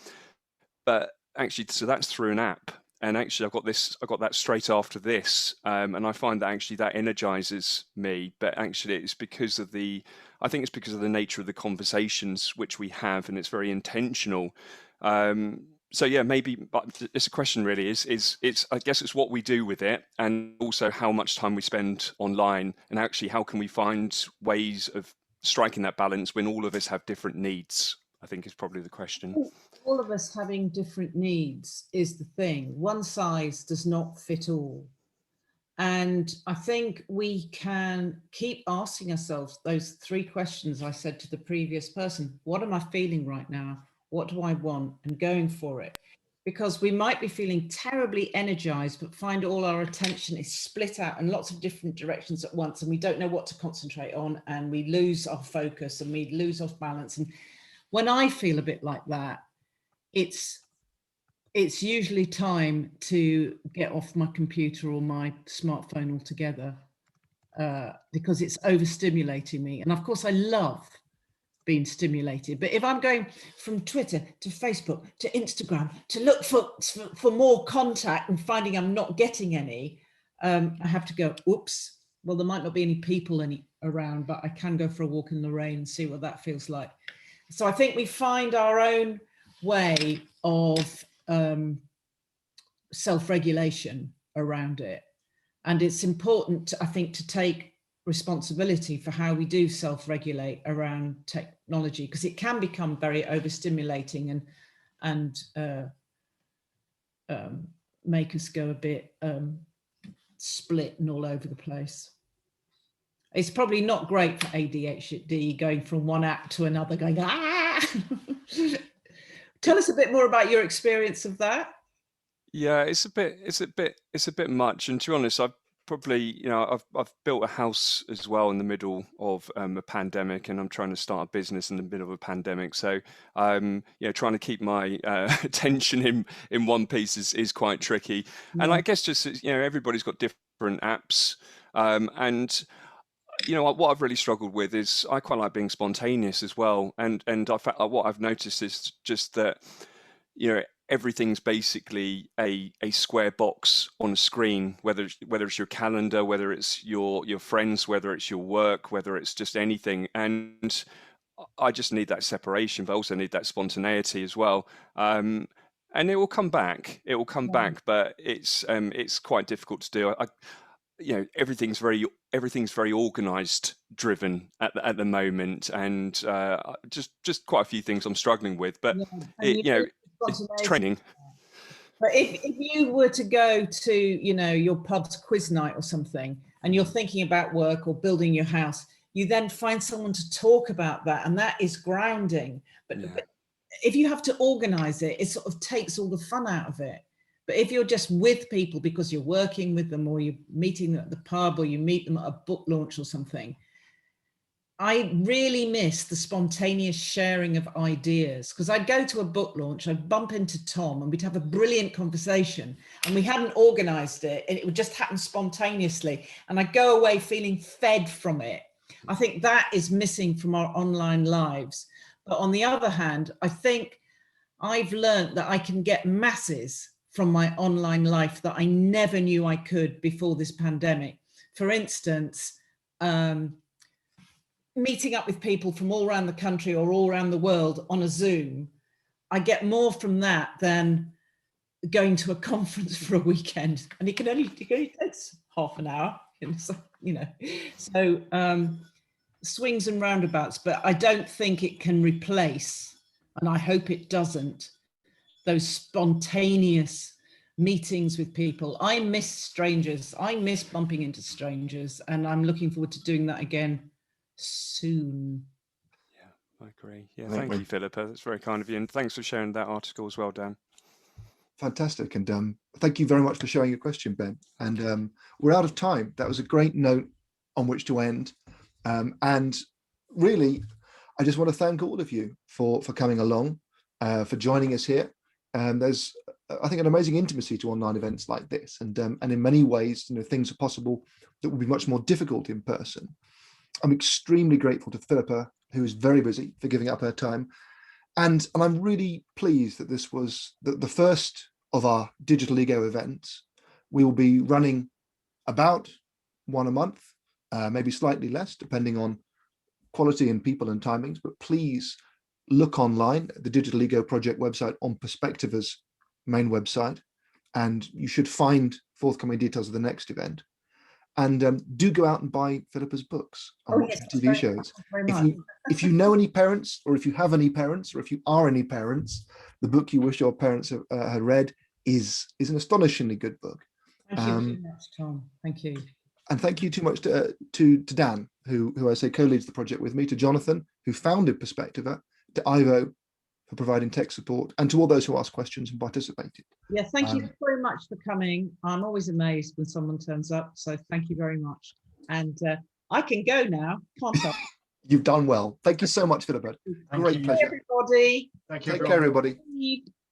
But actually, so that's through an app. And actually, I got that straight after this, and I find that actually that energizes me. But actually, it's because of the nature of the conversations which we have, and it's very intentional. So yeah, maybe, but it's a question really is I guess it's what we do with it, and also how much time we spend online, and actually how can we find ways of striking that balance when all of us have different needs, I think is probably the question. All of us having different needs is the thing. One size does not fit all. And I think we can keep asking ourselves those 3 questions I said to the previous person. What am I feeling right now? What do I want? And going for it. Because we might be feeling terribly energized, but find all our attention is split out in lots of different directions at once, and we don't know what to concentrate on, and we lose our focus and we lose our balance. And when I feel a bit like that, it's usually time to get off my computer or my smartphone altogether, because it's overstimulating me. And of course I love being stimulated, but if I'm going from Twitter to Facebook to Instagram to look for more contact and finding I'm not getting any, I have to go, oops, well, there might not be any people around, but I can go for a walk in the rain and see what that feels like. So I think we find our own way of self-regulation around it. And it's important, I think, to take responsibility for how we do self-regulate around technology, because it can become very overstimulating and make us go a bit split and all over the place. It's probably not great for ADHD going from one app to another, going, ah! Tell us a bit more about your experience of that. Yeah, it's a bit much. And to be honest, I've probably, I've built a house as well in the middle of a pandemic, and I'm trying to start a business in the middle of a pandemic. So, trying to keep my attention in one piece is quite tricky. Yeah. And I guess just, everybody's got different apps. And what I've really struggled with is I quite like being spontaneous as well. And I fact, what I've noticed is just that, everything's basically a square box on a screen, whether it's your calendar, whether it's your friends, whether it's your work, whether it's just anything. And I just need that separation, but I also need that spontaneity as well. And it will come back. It will come back, but it's quite difficult to do. Everything's very organized driven at the moment, and just quite a few things I'm struggling with, but it's training. But if you were to go to your pub's quiz night or something, and you're thinking about work or building your house, you then find someone to talk about that, and that is grounding. But if you have to organize it, it sort of takes all the fun out of it. But if you're just with people because you're working with them, or you're meeting them at the pub, or you meet them at a book launch or something, I really miss the spontaneous sharing of ideas. Because I'd go to a book launch, I'd bump into Tom, and we'd have a brilliant conversation, and we hadn't organized it, and it would just happen spontaneously. And I'd go away feeling fed from it. I think that is missing from our online lives. But on the other hand, I think I've learned that I can get masses from my online life that I never knew I could before this pandemic. For instance, meeting up with people from all around the country or all around the world on a Zoom, I get more from that than going to a conference for a weekend. And it only takes half an hour, so swings and roundabouts, but I don't think it can replace, and I hope it doesn't, those spontaneous meetings with people. I miss strangers. I miss bumping into strangers, and I'm looking forward to doing that again soon. Yeah, I agree. Yeah, thank you, Philippa. That's very kind of you, and thanks for sharing that article as well, Dan. Fantastic, and thank you very much for sharing your question, Ben. And we're out of time. That was a great note on which to end. And really, I just want to thank all of you for coming along, for joining us here. There's, I think, an amazing intimacy to online events like this, and in many ways, things are possible that would be much more difficult in person. I'm extremely grateful to Philippa, who is very busy, for giving up her time, and I'm really pleased that this was the first of our Digital Ego events. We will be running about one a month, maybe slightly less, depending on quality and people and timings, but please look online at the Digital Ego Project website on Perspectiva's main website, and you should find forthcoming details of the next event. And do go out and buy Philippa's books and watch the TV shows. If you know any parents, or if you have any parents, or if you are any parents, the book you wish your parents had read is an astonishingly good book. Thank you very much, Tom. Thank you. And thank you too much to Dan, who I say co-leads the project with me, to Jonathan, who founded Perspectiva, to Ivo for providing tech support, and to all those who asked questions and participated. Yeah, thank you very much for coming. I'm always amazed when someone turns up, so thank you very much. And I can go now, can't I? You've done well. Thank you so much, Philippa. Great pleasure. Everybody. Thank you, Take care, everybody.